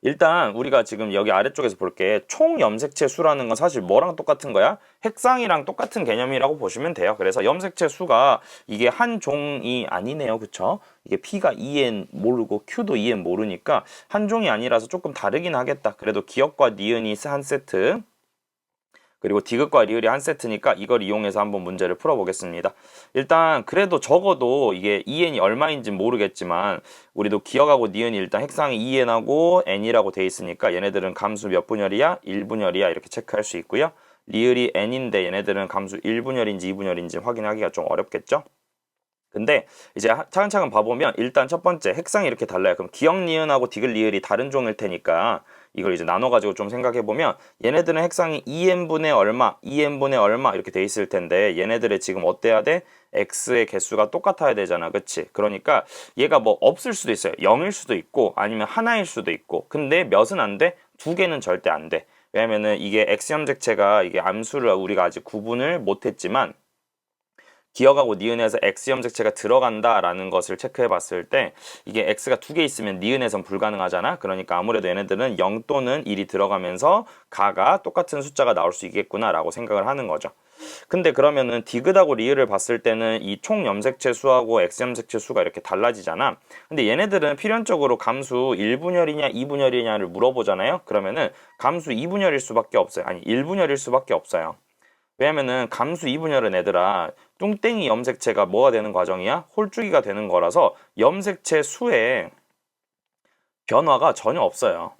일단 우리가 지금 여기 아래쪽에서 볼게 총 염색체 수라는 건 사실 뭐랑 똑같은 거야? 핵상이랑 똑같은 개념이라고 보시면 돼요. 그래서 염색체 수가 이게 한 종이 아니네요. 그쵸? 이게 P가 EN 모르고 Q도 EN 모르니까 한 종이 아니라서 조금 다르긴 하겠다. 그래도 기역과 니은이 한 세트 그리고 디귿과 리을이 한 세트니까 이걸 이용해서 한번 문제를 풀어보겠습니다. 일단 그래도 적어도 이게 EN이 얼마인지 모르겠지만 우리도 기억하고 니은이 일단 핵상이 EN하고 N이라고 돼 있으니까 얘네들은 감수 몇 분열이야? 1분열이야 이렇게 체크할 수 있고요. 리을이 N인데 얘네들은 감수 1분열인지 2분열인지 확인하기가 좀 어렵겠죠? 근데 이제 차근차근 봐보면 일단 첫 번째 핵상이 이렇게 달라요. 그럼 기역 니은하고 디귿 리을이 다른 종일 테니까 이걸 이제 나눠가지고 좀 생각해보면 얘네들은 핵상이 2n분의 얼마, 2n분의 얼마 이렇게 돼 있을 텐데 얘네들의 지금 어때야 돼? x의 개수가 똑같아야 되잖아. 그치? 그러니까 얘가 뭐 없을 수도 있어요. 0일 수도 있고 아니면 하나일 수도 있고 근데 몇은 안 돼? 2개는 절대 안 돼. 왜냐면은 이게 x염색체가 이게 암수를 우리가 아직 구분을 못했지만 기억하고 니은에서 x 염색체가 들어간다라는 것을 체크해 봤을 때 이게 x가 두 개 있으면 니은에선 불가능하잖아. 그러니까 아무래도 얘네들은 0 또는 1이 들어가면서 가가 똑같은 숫자가 나올 수 있겠구나라고 생각을 하는 거죠. 근데 그러면은 디귿하고 리을을 봤을 때는 이 총 염색체 수하고 x 염색체 수가 이렇게 달라지잖아. 근데 얘네들은 필연적으로 감수 1분열이냐 2분열이냐를 물어보잖아요. 그러면은 감수 2분열일 수밖에 없어요. 아니 1분열일 수밖에 없어요. 왜냐면은 감수 2분열은 애들아 뚱땡이 염색체가 뭐가 되는 과정이야? 홀쭉이가 되는 거라서 염색체 수에 변화가 전혀 없어요.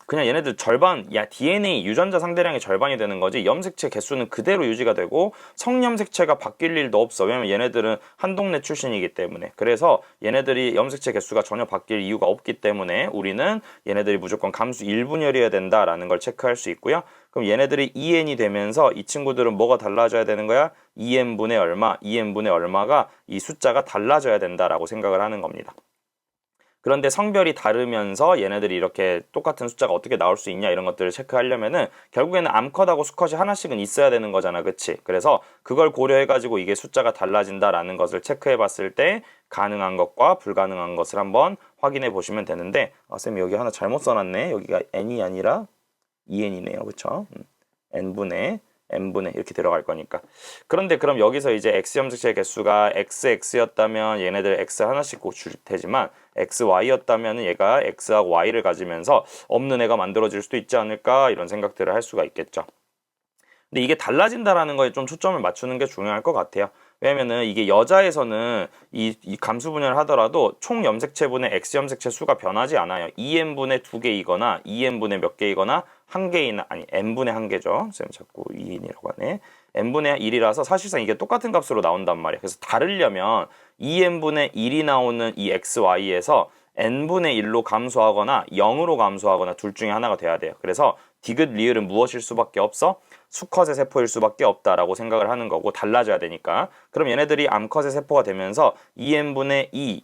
그냥 얘네들 절반, DNA 유전자 상대량의 절반이 되는 거지 염색체 개수는 그대로 유지가 되고 성염색체가 바뀔 일도 없어. 왜냐면 얘네들은 한 동네 출신이기 때문에. 그래서 얘네들이 염색체 개수가 전혀 바뀔 이유가 없기 때문에 우리는 얘네들이 무조건 감수 1분열이어야 된다라는 걸 체크할 수 있고요. 그럼 얘네들이 2n이 되면서 이 친구들은 뭐가 달라져야 되는 거야? 2n분의 얼마, 2n분의 얼마가 이 숫자가 달라져야 된다라고 생각을 하는 겁니다. 그런데 성별이 다르면서 얘네들이 이렇게 똑같은 숫자가 어떻게 나올 수 있냐 이런 것들을 체크하려면은 결국에는 암컷하고 수컷이 하나씩은 있어야 되는 거잖아. 그치? 그래서 그걸 고려해가지고 이게 숫자가 달라진다라는 것을 체크해 봤을 때 가능한 것과 불가능한 것을 한번 확인해 보시면 되는데 쌤이 여기 하나 잘못 써놨네. 여기가 n이 아니라 2n이네요. 그쵸? n분의 n분의 이렇게 들어갈 거니까. 그런데 그럼 여기서 이제 x 염색체 개수가 xx였다면 얘네들 x 하나씩 꼭 줄 테지만 xy였다면 얘가 x하고 y를 가지면서 없는 애가 만들어질 수도 있지 않을까 이런 생각들을 할 수가 있겠죠. 근데 이게 달라진다라는 거에 좀 초점을 맞추는 게 중요할 것 같아요. 왜냐면은 이게 여자에서는 이 감수 분열을 하더라도 총 염색체분의 x 염색체 수가 변하지 않아요. 2n분의 2개이거나 2n분의 몇 개이거나 한 개이나 아니 n분의 한 개죠. 쌤 자꾸 2n이라고 하네. n분의 1이라서 사실상 이게 똑같은 값으로 나온단 말이에요. 그래서 다르려면 2n분의 1이 나오는 이 xy에서 n분의 1로 감소하거나 0으로 감소하거나 둘 중에 하나가 돼야 돼요. 그래서 디귿 리을은 무엇일 수밖에 없어? 수컷의 세포일 수밖에 없다라고 생각을 하는 거고 달라져야 되니까. 그럼 얘네들이 암컷의 세포가 되면서 2n분의 2,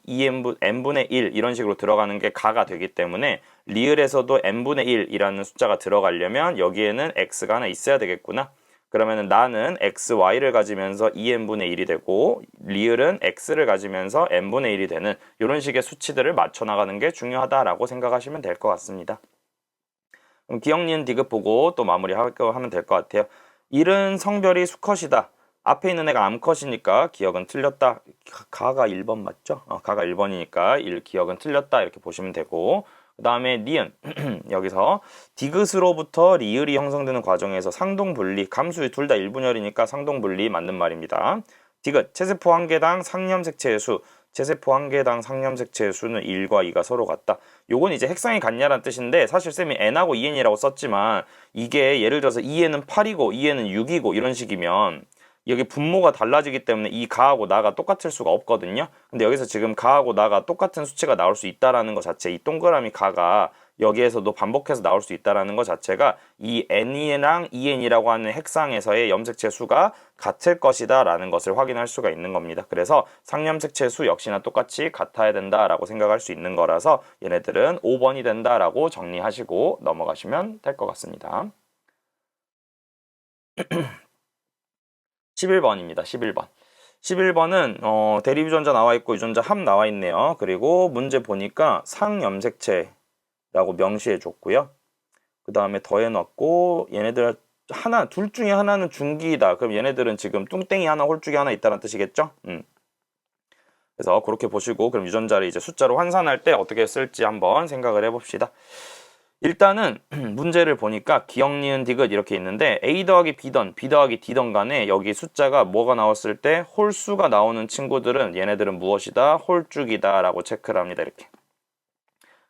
n분의 1 이런 식으로 들어가는 게 가가 되기 때문에 리을에서도 n분의 1이라는 숫자가 들어가려면 여기에는 x가 하나 있어야 되겠구나. 그러면은 나는 xy를 가지면서 2n분의 1이 되고 리을은 x를 가지면서 n분의 1이 되는 이런 식의 수치들을 맞춰 나가는 게 중요하다라고 생각하시면 될 것 같습니다. 그럼 기억, 니은, 디귿 보고 또 마무리하면 될 것 같아요. 1은 성별이 수컷이다. 앞에 있는 애가 암컷이니까 기억은 틀렸다. 가가 1번 맞죠? 가가 1번이니까 기억은 틀렸다 이렇게 보시면 되고 그 다음에 니은 여기서 디귿으로부터 리을이 형성되는 과정에서 상동분리 감수 둘 다 1분열이니까 상동분리 맞는 말입니다. 디귿 체세포 한 개당 상염색체의 수 체세포 한 개당 상염색체의 수는 1과 2가 서로 같다. 요건 이제 핵상이 같냐라는 뜻인데 사실 쌤이 n하고 2n이라고 썼지만 이게 예를 들어서 2n은 8이고 2n은 6이고 이런 식이면 여기 분모가 달라지기 때문에 이 가하고 나가 똑같을 수가 없거든요. 근데 여기서 지금 가하고 나가 똑같은 수치가 나올 수 있다라는 것 자체, 이 동그라미 가가 여기에서도 반복해서 나올 수 있다라는 것 자체가 이 n이랑 2n이라고 하는 핵상에서의 염색체 수가 같을 것이다 라는 것을 확인할 수가 있는 겁니다. 그래서 상염색체 수 역시나 똑같이 같아야 된다라고 생각할 수 있는 거라서 얘네들은 5번이 된다라고 정리하시고 넘어가시면 될 것 같습니다. 11번입니다. 11번. 11번은 대립유전자 나와 있고 유전자 합 나와 있네요. 그리고 문제 보니까 상염색체라고 명시해 줬고요. 그 다음에 더해놨고 얘네들 둘 중에 하나는 중기이다. 그럼 얘네들은 지금 뚱땡이 하나 홀쭉이 하나 있다는 뜻이겠죠? 그래서 그렇게 보시고 그럼 유전자를 이제 숫자로 환산할 때 어떻게 쓸지 한번 생각을 해봅시다. 일단은 문제를 보니까 기억, 니은, 디귿 이렇게 있는데 A 더하기 B던 B 더하기 D던 간에 여기 숫자가 뭐가 나왔을 때 홀수가 나오는 친구들은 얘네들은 무엇이다? 홀쭉이다 라고 체크를 합니다. 이렇게.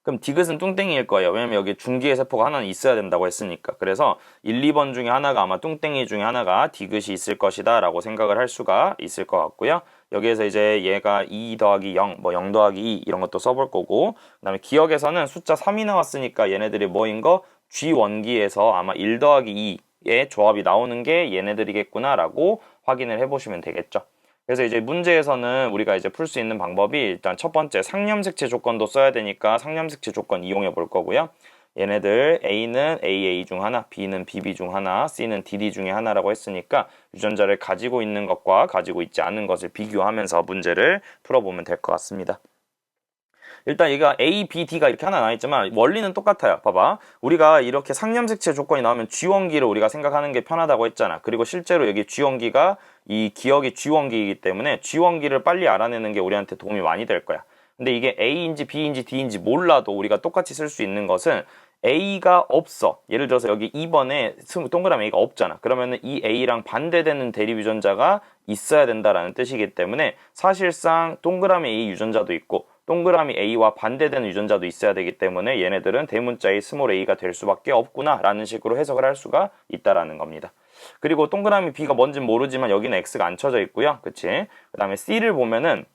그럼 디귿은 뚱땡이일 거예요. 왜냐면 여기 중기의 세포가 하나는 있어야 된다고 했으니까. 그래서 1, 2번 중에 하나가 아마 뚱땡이 중에 하나가 디귿이 있을 것이다 라고 생각을 할 수가 있을 것 같고요. 여기에서 이제 얘가 2 더하기 0, 0 더하기 2 이런 것도 써볼 거고 그 다음에 기억에서는 숫자 3이 나왔으니까 얘네들이 뭐인 거? G원기에서 아마 1 더하기 2의 조합이 나오는 게 얘네들이겠구나 라고 확인을 해보시면 되겠죠. 그래서 이제 문제에서는 우리가 이제 풀 수 있는 방법이 일단 첫 번째 상염색체 조건도 써야 되니까 상염색체 조건 이용해 볼 거고요. 얘네들 A는 AA 중 하나, B는 BB 중 하나, C는 DD 중에 하나라고 했으니까 유전자를 가지고 있는 것과 가지고 있지 않은 것을 비교하면서 문제를 풀어보면 될 것 같습니다. 일단 얘가 A, B, D가 이렇게 하나 나와있지만 원리는 똑같아요. 봐봐. 우리가 이렇게 상념색체 조건이 나오면 G원기를 우리가 생각하는 게 편하다고 했잖아. 그리고 실제로 여기 G원기가 이 기억이 G원기이기 때문에 G원기를 빨리 알아내는 게 우리한테 도움이 많이 될 거야. 근데 이게 A인지 B인지 D인지 몰라도 우리가 똑같이 쓸 수 있는 것은 A가 없어. 예를 들어서 여기 2번에 동그라미 A가 없잖아. 그러면은 이 A랑 반대되는 대립 유전자가 있어야 된다라는 뜻이기 때문에 사실상 동그라미 A 유전자도 있고 동그라미 A와 반대되는 유전자도 있어야 되기 때문에 얘네들은 대문자의 스몰 a가 될 수밖에 없구나 라는 식으로 해석을 할 수가 있다라는 겁니다. 그리고 동그라미 B가 뭔진 모르지만 여기는 X가 안 쳐져 있고요. 그치? 그 다음에 C를 보면은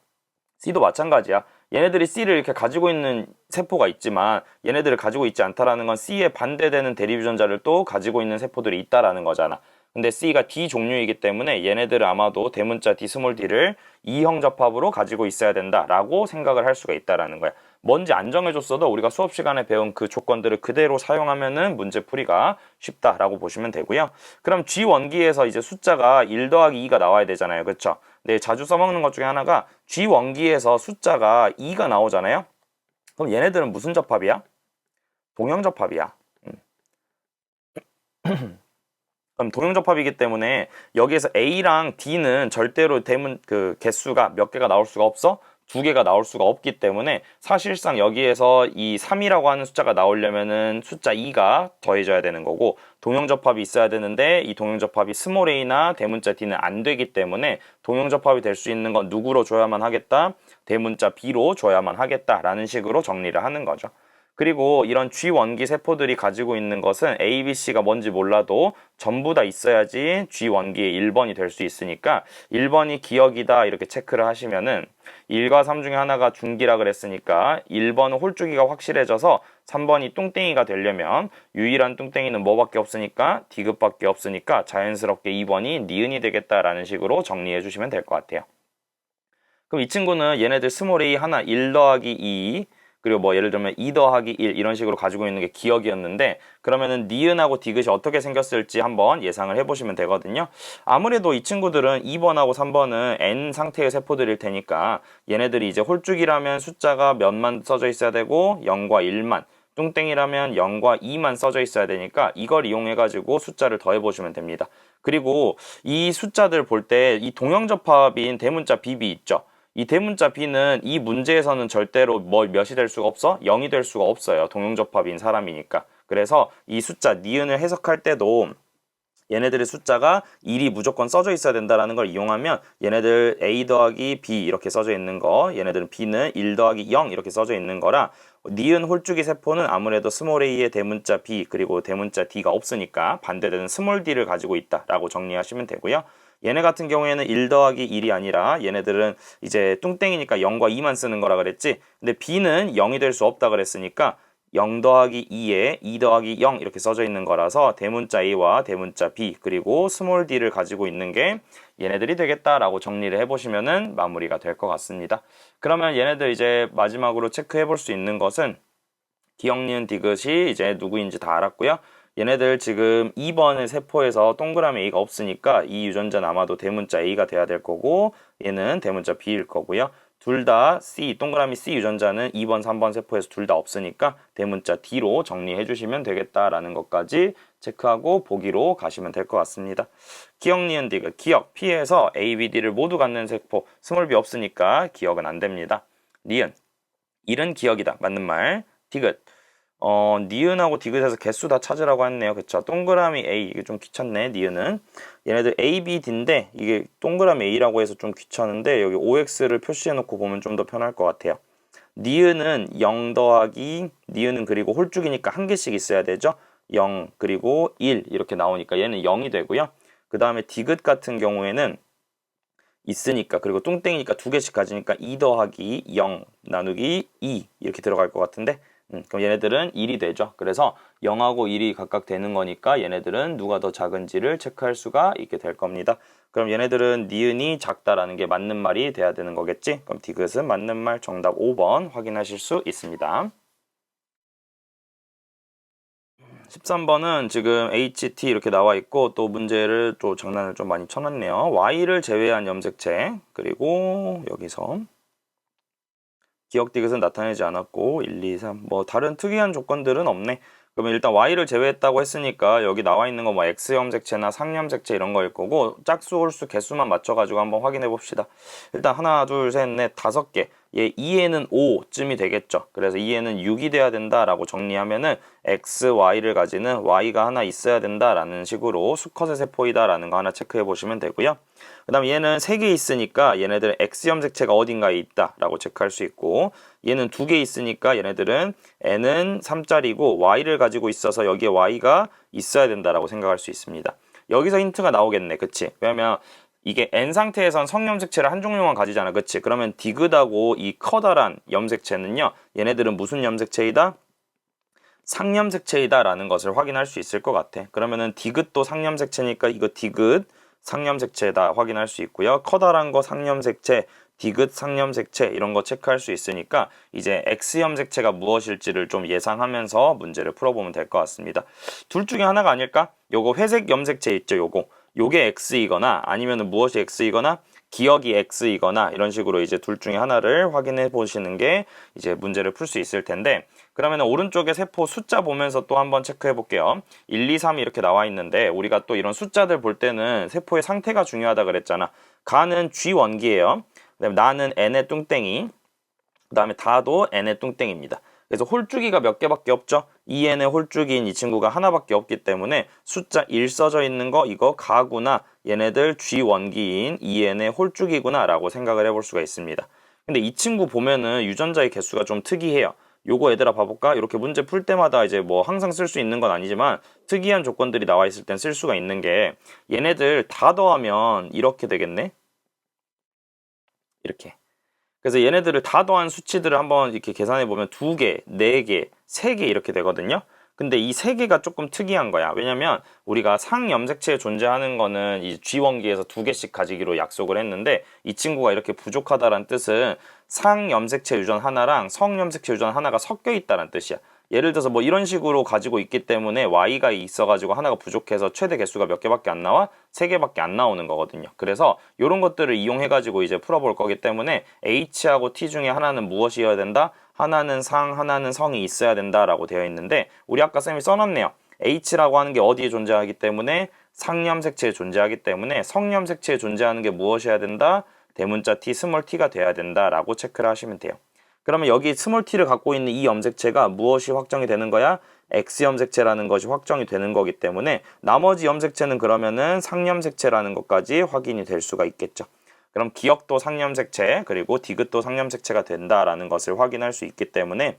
C도 마찬가지야. 얘네들이 C를 이렇게 가지고 있는 세포가 있지만 얘네들을 가지고 있지 않다라는 건 C에 반대되는 대립 유전자를 또 가지고 있는 세포들이 있다라는 거잖아. 근데 C가 D 종류이기 때문에 얘네들은 아마도 대문자 D 스몰 d를 2형 접합으로 가지고 있어야 된다라고 생각을 할 수가 있다라는 거야. 뭔지 안 정해줬어도 우리가 수업 시간에 배운 그 조건들을 그대로 사용하면은 문제 풀이가 쉽다라고 보시면 되고요. 그럼 G원기에서 이제 숫자가 1 더하기 2가 나와야 되잖아요. 그쵸? 네, 자주 써먹는 것 중에 하나가 G원기에서 숫자가 2가 나오잖아요. 그럼 얘네들은 무슨 접합이야? 동형 접합이야. 그럼 동형접합이기 때문에 여기에서 A랑 D는 절대로 대문 그 개수가 몇 개가 나올 수가 없어? 2개가 나올 수가 없기 때문에 사실상 여기에서 이 3이라고 하는 숫자가 나오려면은 숫자 2가 더해져야 되는 거고 동형접합이 있어야 되는데 이 동형접합이 스몰 a나 대문자 D는 안 되기 때문에 동형접합이 될 수 있는 건 누구로 줘야만 하겠다? 대문자 B로 줘야만 하겠다라는 식으로 정리를 하는 거죠. 그리고 이런 G원기 세포들이 가지고 있는 것은 A, B, C가 뭔지 몰라도 전부 다 있어야지 G원기의 1번이 될 수 있으니까 1번이 기억이다 이렇게 체크를 하시면은 1과 3 중에 하나가 중기라 그랬으니까 1번은 홀쭉이가 확실해져서 3번이 뚱땡이가 되려면 유일한 뚱땡이는 뭐밖에 없으니까 D급밖에 없으니까 자연스럽게 2번이 니은이 되겠다라는 식으로 정리해 주시면 될 것 같아요. 그럼 이 친구는 얘네들 스몰 a 하나 1 더하기 2 그리고 뭐 예를 들면 2 더하기 1 이런 식으로 가지고 있는 게 기억이었는데 그러면은 니은하고 디귿이 어떻게 생겼을지 한번 예상을 해보시면 되거든요. 아무래도 이 친구들은 2번하고 3번은 N 상태의 세포들일 테니까 얘네들이 이제 홀쭉이라면 숫자가 몇만 써져 있어야 되고 0과 1만 뚱땡이라면 0과 2만 써져 있어야 되니까 이걸 이용해 가지고 숫자를 더해 보시면 됩니다. 그리고 이 숫자들 볼 때 이 동형접합인 대문자 BB 있죠. 이 대문자 B는 이 문제에서는 절대로 몇이 될 수가 없어? 0이 될 수가 없어요. 동형접합인 사람이니까. 그래서 이 숫자 니은을 해석할 때도 얘네들의 숫자가 1이 무조건 써져 있어야 된다는 걸 이용하면 얘네들 A 더하기 B 이렇게 써져 있는 거 얘네들은 B는 1 더하기 0 이렇게 써져 있는 거라 니은 홀쭉이 세포는 아무래도 스몰 a의 대문자 B 그리고 대문자 D가 없으니까 반대되는 스몰 D를 가지고 있다라고 정리하시면 되고요. 얘네 같은 경우에는 1 더하기 1이 아니라 얘네들은 이제 뚱땡이니까 0과 2만 쓰는 거라 그랬지. 근데 B는 0이 될 수 없다 그랬으니까 0 더하기 2에 2 더하기 0 이렇게 써져 있는 거라서 대문자 A와 대문자 B 그리고 스몰 d를 가지고 있는 게 얘네들이 되겠다라고 정리를 해보시면은 마무리가 될 것 같습니다. 그러면 얘네들 이제 마지막으로 체크해 볼 수 있는 것은 기억, 니은, 디귿이 이제 누구인지 다 알았고요. 얘네들 지금 2번의 세포에서 동그라미 A가 없으니까 이 유전자는 아마도 대문자 A가 돼야 될 거고 얘는 대문자 B일 거고요. 둘 다 C, 동그라미 C 유전자는 2번, 3번 세포에서 둘 다 없으니까 대문자 D로 정리해 주시면 되겠다라는 것까지 체크하고 보기로 가시면 될 것 같습니다. 기억, 니은, 디귿, 기억, P에서 A, B, D를 모두 갖는 세포, 스몰 b 없으니까 기억은 안 됩니다. 니은, 1은 기억이다. 맞는 말. 디귿, 니은하고 디귿에서 개수 다 찾으라고 했네요. 그쵸? 동그라미 A, 이게 좀 귀찮네, 니은은. 얘네들 A, B, D인데, 이게 동그라미 A라고 해서 좀 귀찮은데, 여기 OX를 표시해놓고 보면 좀 더 편할 것 같아요. 니은은 0 더하기, 니은은 그리고 홀쭉이니까 한 개씩 있어야 되죠? 0, 그리고 1, 이렇게 나오니까 얘는 0이 되고요. 그 다음에 디귿 같은 경우에는 있으니까, 그리고 뚱땡이니까 두 개씩 가지니까 2 더하기 0 나누기 2, 이렇게 들어갈 것 같은데, 그럼 얘네들은 1이 되죠. 그래서 0하고 1이 각각 되는 거니까 얘네들은 누가 더 작은지를 체크할 수가 있게 될 겁니다. 그럼 얘네들은 니은이 작다라는 게 맞는 말이 돼야 되는 거겠지? 그럼 디귿은 맞는 말 정답 5번 확인하실 수 있습니다. 13번은 지금 HT 이렇게 나와 있고 또 문제를 또 장난을 좀 많이 쳐놨네요. Y를 제외한 염색체 그리고 여기서 기억 디귿은 나타내지 않았고 1, 2, 3 뭐 다른 특이한 조건들은 없네. 그러면 일단 Y를 제외했다고 했으니까 여기 나와 있는 거 뭐 X 염색체나 상 염색체 이런 거일 거고 짝수, 홀수, 개수만 맞춰가지고 한번 확인해 봅시다. 일단 하나, 둘, 셋, 넷, 5개. 얘 2에는 5쯤이 되겠죠. 그래서 2에는 6이 돼야 된다라고 정리하면은 X, Y를 가지는 Y가 하나 있어야 된다라는 식으로 수컷의 세포이다라는 거 하나 체크해 보시면 되고요. 그 다음 얘는 3개 있으니까 얘네들은 X 염색체가 어딘가에 있다라고 체크할 수 있고 얘는 2개 있으니까 얘네들은 N은 3짜리고 Y를 가지고 있어서 여기에 Y가 있어야 된다라고 생각할 수 있습니다. 여기서 힌트가 나오겠네. 그치? 왜냐면 이게 N 상태에선 성염색체를 한 종류만 가지잖아. 그치? 그러면 디귿하고 이 커다란 염색체는요. 얘네들은 무슨 염색체이다? 상염색체이다 라는 것을 확인할 수 있을 것 같아. 그러면은 디귿도 상염색체니까 이거 디귿 상염색체다 확인할 수 있고요. 커다란 거 상염색체, 디귿 상염색체 이런 거 체크할 수 있으니까 이제 X염색체가 무엇일지를 좀 예상하면서 문제를 풀어보면 될 것 같습니다. 둘 중에 하나가 아닐까? 요거 회색 염색체 있죠, 요게 X이거나 아니면은 무엇이 X이거나 기억이 X이거나 이런 식으로 이제 둘 중에 하나를 확인해 보시는 게 이제 문제를 풀 수 있을 텐데 그러면 오른쪽에 세포 숫자 보면서 또 한번 체크해 볼게요. 1, 2, 3 이렇게 나와 있는데 우리가 또 이런 숫자들 볼 때는 세포의 상태가 중요하다 그랬잖아. 가는 G원기예요. 그다음에 나는 N의 뚱땡이 그 다음에 다도 N의 뚱땡입니다. 그래서 홀쭉이가 몇 개밖에 없죠. 2N의 홀쭉이인 이 친구가 하나밖에 없기 때문에 숫자 1 써져 있는 거 이거 가구나 얘네들 G원기인 2N의 홀쭉이구나 라고 생각을 해볼 수가 있습니다. 근데 이 친구 보면은 유전자의 개수가 좀 특이해요. 요거 얘들아 봐볼까? 이렇게 문제 풀 때마다 이제 뭐 항상 쓸 수 있는 건 아니지만 특이한 조건들이 나와 있을 땐 쓸 수가 있는 게 얘네들 다 더하면 이렇게 되겠네? 이렇게. 그래서 얘네들을 다 더한 수치들을 한번 이렇게 계산해 보면 2개, 4개, 3개 이렇게 되거든요. 근데 이 3개가 조금 특이한 거야. 왜냐면 우리가 상염색체에 존재하는 거는 이 G원기에서 2개씩 가지기로 약속을 했는데 이 친구가 이렇게 부족하다는 뜻은 상염색체 유전 하나랑 성염색체 유전 하나가 섞여 있다는 뜻이야. 예를 들어서 뭐 이런 식으로 가지고 있기 때문에 Y가 있어가지고 하나가 부족해서 최대 개수가 몇 개밖에 안 나와? 3개밖에 안 나오는 거거든요. 그래서 이런 것들을 이용해가지고 이제 풀어볼 거기 때문에 H하고 T 중에 하나는 무엇이어야 된다? 하나는 상, 하나는 성이 있어야 된다라고 되어 있는데 우리 아까 쌤이 써놨네요. H라고 하는 게 어디에 존재하기 때문에 상염색체에 존재하기 때문에 성염색체에 존재하는 게 무엇이어야 된다? 대문자 T, 스몰 t가 돼야 된다라고 체크를 하시면 돼요. 그러면 여기 스몰 t를 갖고 있는 이 염색체가 무엇이 확정이 되는 거야? X염색체라는 것이 확정이 되는 거기 때문에 나머지 염색체는 그러면은 상염색체라는 것까지 확인이 될 수가 있겠죠. 그럼 기억도 상염색체 그리고 디귿도 상염색체가 된다라는 것을 확인할 수 있기 때문에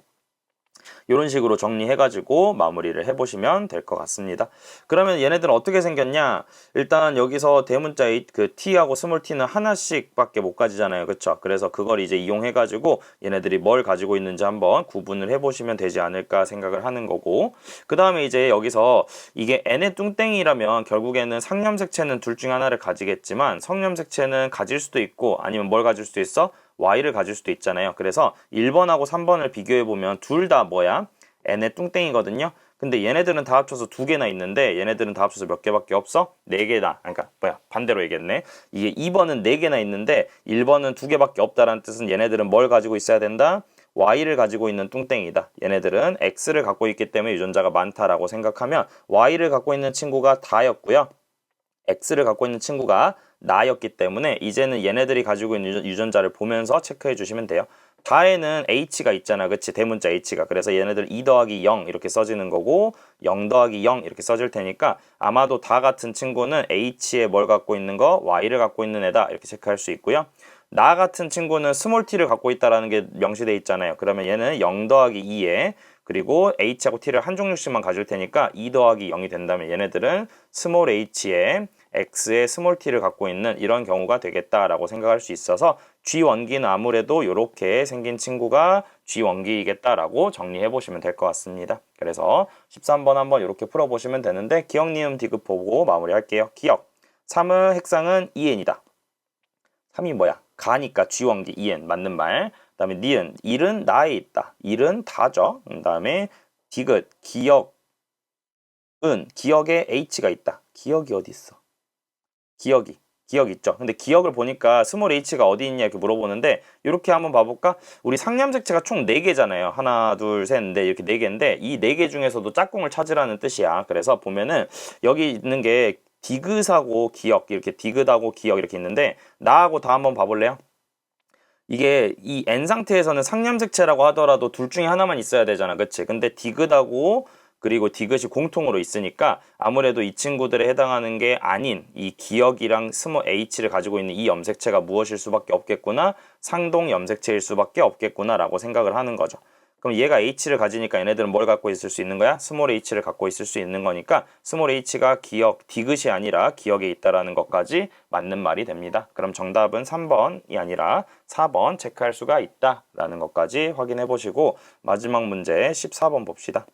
이런 식으로 정리해가지고 마무리를 해보시면 될 것 같습니다. 그러면 얘네들은 어떻게 생겼냐? 일단 여기서 대문자 그 t하고 스몰 t는 하나씩밖에 못 가지잖아요. 그쵸? 그래서 그걸 이제 이용해가지고 얘네들이 뭘 가지고 있는지 한번 구분을 해보시면 되지 않을까 생각을 하는 거고 그 다음에 이제 여기서 이게 n의 뚱땡이라면 결국에는 상염색체는 둘 중 하나를 가지겠지만 성염색체는 가질 수도 있고 아니면 뭘 가질 수도 있어? Y를 가질 수도 있잖아요. 그래서 1번하고 3번을 비교해보면 둘 다 뭐야? N의 뚱땡이거든요. 근데 얘네들은 다 합쳐서 2개나 있는데 얘네들은 다 합쳐서 몇 개밖에 없어? 4개다. 그러니까 뭐야 반대로 얘기했네. 이게 2번은 4개나 있는데 1번은 2개밖에 없다라는 뜻은 얘네들은 뭘 가지고 있어야 된다? Y를 가지고 있는 뚱땡이다. 얘네들은 X를 갖고 있기 때문에 유전자가 많다라고 생각하면 Y를 갖고 있는 친구가 다였고요. X를 갖고 있는 친구가 나였기 때문에 이제는 얘네들이 가지고 있는 유전자를 보면서 체크해 주시면 돼요. 다에는 H가 있잖아. 그치? 대문자 H가. 그래서 얘네들 2 더하기 0 이렇게 써지는 거고 0 더하기 0 이렇게 써질 테니까 아마도 다 같은 친구는 H에 뭘 갖고 있는 거? Y를 갖고 있는 애다. 이렇게 체크할 수 있고요. 나 같은 친구는 스몰 t를 갖고 있다라는 게 명시돼 있잖아요. 그러면 얘는 0 더하기 2에 그리고 H하고 T를 한 종류씩만 가질 테니까 2 더하기 0이 된다면 얘네들은 스몰 h에 x의 스몰 t를 갖고 있는 이런 경우가 되겠다라고 생각할 수 있어서 G원기는 아무래도 이렇게 생긴 친구가 G원기이겠다라고 정리해 보시면 될 것 같습니다. 그래서 13번 한번 이렇게 풀어보시면 되는데 기억, 니은, 디귿 보고 마무리할게요. 기억 3의 핵상은 2n이다. 3이 뭐야? 가니까 G원기 2n 맞는 말. 그 다음에 니은 1은 나에 있다. 1은 다죠. 그 다음에 디귿 기억 기억에 H가 있다. 기억이 어디 있어? 기억 있죠. 근데 기억을 보니까 스몰 h가 어디 있냐 이렇게 물어보는데 이렇게 한번 봐볼까? 우리 상념색체가 총 4개잖아요. 하나, 둘, 셋, 넷 이렇게 4개인데 이 4개 중에서도 짝꿍을 찾으라는 뜻이야. 그래서 보면은 여기 있는 게 디귿하고 기억 이렇게 디귿하고 기억 이렇게 있는데 나하고 다 한번 봐볼래요? 이게 이 N 상태에서는 상념색체라고 하더라도 둘 중에 하나만 있어야 되잖아. 그치? 근데 디귿하고 그리고 디귿이 공통으로 있으니까 아무래도 이 친구들에 해당하는 게 아닌 이 기억이랑 스몰 h를 가지고 있는 이 염색체가 무엇일 수밖에 없겠구나. 상동 염색체일 수밖에 없겠구나 라고 생각을 하는 거죠. 그럼 얘가 h를 가지니까 얘네들은 뭘 갖고 있을 수 있는 거야? 스몰 h를 갖고 있을 수 있는 거니까 스몰 h가 기억, 디귿이 아니라 기억에 있다라는 것까지 맞는 말이 됩니다. 그럼 정답은 3번이 아니라 4번 체크할 수가 있다라는 것까지 확인해 보시고 마지막 문제 14번 봅시다.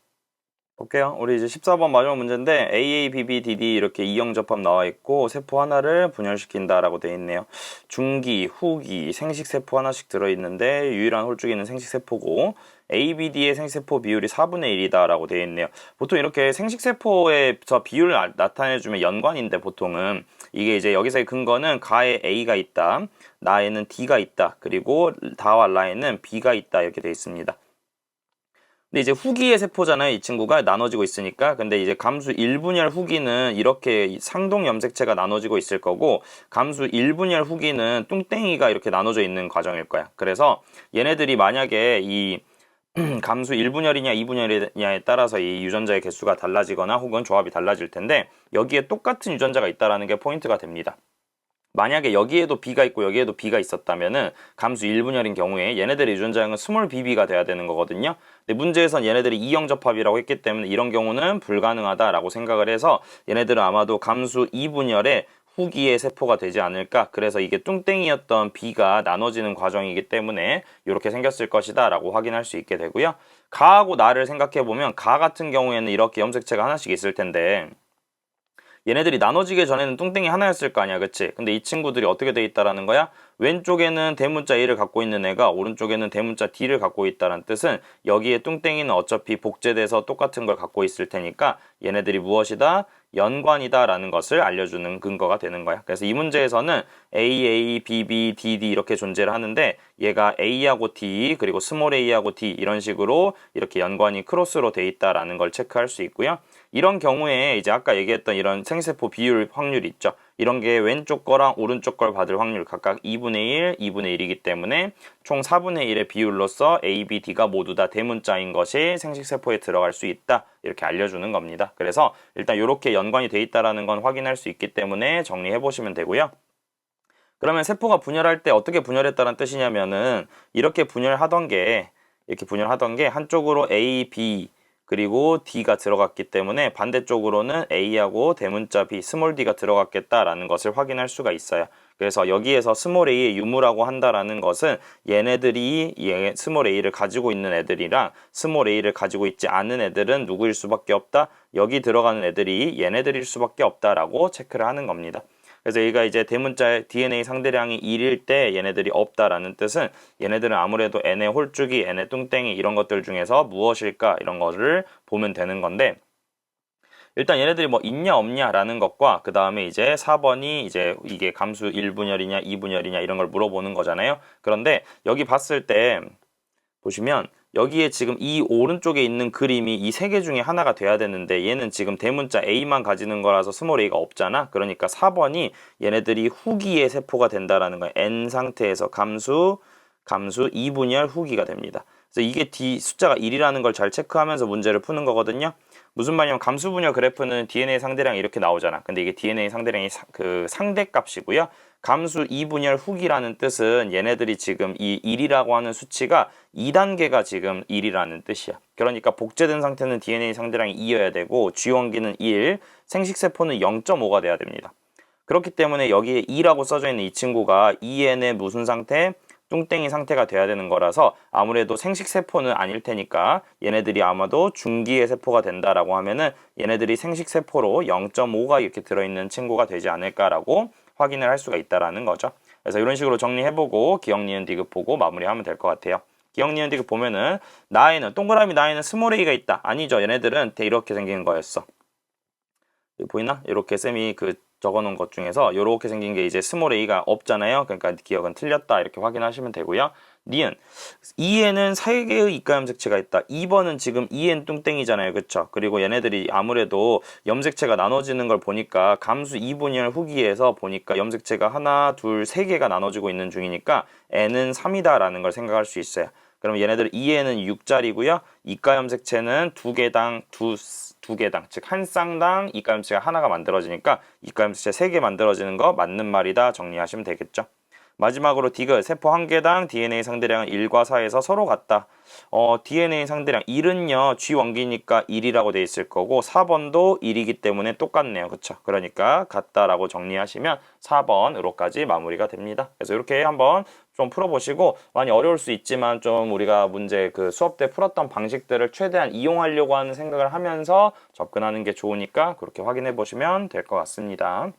볼게요. 우리 이제 14번 마지막 문제인데 AA, BB, DD 이렇게 이형접합 나와 있고 세포 하나를 분열시킨다라고 되어 있네요. 중기, 후기, 생식세포 하나씩 들어있는데 유일한 홀쭉이는 생식세포고 ABD의 생식세포 비율이 4분의 1이다 라고 되어 있네요. 보통 이렇게 생식세포에서 비율을 나타내주면 연관인데 보통은 이게 이제 여기서의 근거는 가에 A가 있다, 나에는 D가 있다, 그리고 다와 라에는 B가 있다 이렇게 되어 있습니다. 근데 이제 후기의 세포잖아요. 이 친구가 나눠지고 있으니까. 근데 이제 감수 1분열 후기는 이렇게 상동 염색체가 나눠지고 있을 거고 감수 1분열 후기는 뚱땡이가 이렇게 나눠져 있는 과정일 거야. 그래서 얘네들이 만약에 이 감수 1분열이냐 2분열이냐에 따라서 이 유전자의 개수가 달라지거나 혹은 조합이 달라질 텐데 여기에 똑같은 유전자가 있다라는 게 포인트가 됩니다. 만약에 여기에도 B가 있고 여기에도 B가 있었다면은 감수 1분열인 경우에 얘네들의 유전자형은 스몰 bb가 돼야 되는 거거든요. 근데 문제에선 얘네들이 이형접합이라고 했기 때문에 이런 경우는 불가능하다라고 생각을 해서 얘네들은 아마도 감수 2분열의 후기의 세포가 되지 않을까. 그래서 이게 뚱땡이였던 B가 나눠지는 과정이기 때문에 이렇게 생겼을 것이다 라고 확인할 수 있게 되고요. 가하고 나를 생각해 보면 가 같은 경우에는 이렇게 염색체가 하나씩 있을 텐데 얘네들이 나눠지기 전에는 뚱땡이 하나였을 거 아니야, 그치? 근데 이 친구들이 어떻게 돼 있다라는 거야? 왼쪽에는 대문자 A를 갖고 있는 애가 오른쪽에는 대문자 D를 갖고 있다는 뜻은 여기에 뚱땡이는 어차피 복제돼서 똑같은 걸 갖고 있을 테니까 얘네들이 무엇이다? 연관이다 라는 것을 알려주는 근거가 되는 거야. 그래서 이 문제에서는 A, A, B, B, D, D 이렇게 존재를 하는데 얘가 A하고 D 그리고 스몰 a하고 D 이런 식으로 이렇게 연관이 크로스로 돼 있다라는 걸 체크할 수 있고요. 이런 경우에 이제 아까 얘기했던 이런 생세포 비율 확률이 있죠. 이런 게 왼쪽 거랑 오른쪽 걸 받을 확률 각각 2분의 1, 2분의 1이기 때문에 총 4분의 1의 비율로서 A, B, D가 모두 다 대문자인 것이 생식세포에 들어갈 수 있다. 이렇게 알려주는 겁니다. 그래서 일단 이렇게 연관이 돼 있다는 건 확인할 수 있기 때문에 정리해 보시면 되고요. 그러면 세포가 분열할 때 어떻게 분열했다는 뜻이냐면은 이렇게 분열하던 게 한쪽으로 A, B 그리고 D가 들어갔기 때문에 반대쪽으로는 A하고 대문자 B, 스몰 d가 들어갔겠다라는 것을 확인할 수가 있어요. 그래서 여기에서 스몰 a의 유무라고 한다라는 것은 얘네들이 스몰 a를 가지고 있는 애들이랑 스몰 a를 가지고 있지 않은 애들은 누구일 수밖에 없다. 여기 들어가는 애들이 얘네들일 수밖에 없다라고 체크를 하는 겁니다. 그래서 얘가 이제 대문자 DNA 상대량이 1일 때 얘네들이 없다라는 뜻은 얘네들은 아무래도 N의 홀쭉이, N의 뚱땡이 이런 것들 중에서 무엇일까 이런 거를 보면 되는 건데 일단 얘네들이 뭐 있냐 없냐라는 것과 그 다음에 이제 4번이 이제 이게 감수 1분열이냐 2분열이냐 이런 걸 물어보는 거잖아요. 그런데 여기 봤을 때 보시면 여기에 지금 이 오른쪽에 있는 그림이 이 세 개 중에 하나가 돼야 되는데 얘는 지금 대문자 A만 가지는 거라서 스몰 a가 없잖아. 그러니까 4번이 얘네들이 후기의 세포가 된다라는 거야. N 상태에서 감수 2분열 후기가 됩니다. 그래서 이게 D 숫자가 1이라는 걸 잘 체크하면서 문제를 푸는 거거든요. 무슨 말이냐면 감수분열 그래프는 DNA 상대량이 이렇게 나오잖아. 근데 이게 DNA 상대량이 그 상대값이고요. 감수 2분열 후기라는 뜻은 얘네들이 지금 이 1이라고 하는 수치가 2단계가 지금 1이라는 뜻이야. 그러니까 복제된 상태는 DNA 상대량이 2여야 되고 G원기는 1, 생식세포는 0.5가 돼야 됩니다. 그렇기 때문에 여기에 2라고 써져 있는 이 친구가 2N의 무슨 상태? 뚱땡이 상태가 돼야 되는 거라서 아무래도 생식세포는 아닐 테니까 얘네들이 아마도 중기의 세포가 된다라고 하면은 얘네들이 생식세포로 0.5가 이렇게 들어있는 친구가 되지 않을까라고 확인을 할 수가 있다라는 거죠. 그래서 이런 식으로 정리해보고 기억, 니은, 디귿 보고 마무리하면 될 것 같아요. 기억, 니은, 디귿 보면은 나에는 동그라미 나에는 스몰 a가 있다. 아니죠. 얘네들은 이렇게 생긴 거였어. 보이나? 이렇게 쌤이 그 적어놓은 것 중에서 이렇게 생긴 게 이제 스몰 a가 없잖아요. 그러니까 기억은 틀렸다 이렇게 확인하시면 되고요. 니은 2에는 3개의 이가 염색체가 있다. 2번은 지금 2n 뚱땡이잖아요. 그쵸? 그리고 얘네들이 아무래도 염색체가 나눠지는 걸 보니까 감수 2분열 후기에서 보니까 염색체가 하나, 둘, 3개가 나눠지고 있는 중이니까 n은 3이다 라는 걸 생각할 수 있어요. 그럼 얘네들 2에는 6짜리고요. 이가 염색체는 두 개당, 즉 한 쌍당 이가 염색체가 하나가 만들어지니까 이가 염색체 3개 만들어지는 거 맞는 말이다 정리하시면 되겠죠. 마지막으로 디귿 세포 한 개당 DNA 상대량은 1과 4에서 서로 같다. DNA 상대량 1은요 G원기니까 1이라고 돼 있을 거고 4번도 1이기 때문에 똑같네요. 그쵸? 그러니까 같다라고 정리하시면 4번으로까지 마무리가 됩니다. 그래서 이렇게 한번 좀 풀어보시고 많이 어려울 수 있지만 좀 우리가 문제 그 수업 때 풀었던 방식들을 최대한 이용하려고 하는 생각을 하면서 접근하는 게 좋으니까 그렇게 확인해 보시면 될 것 같습니다.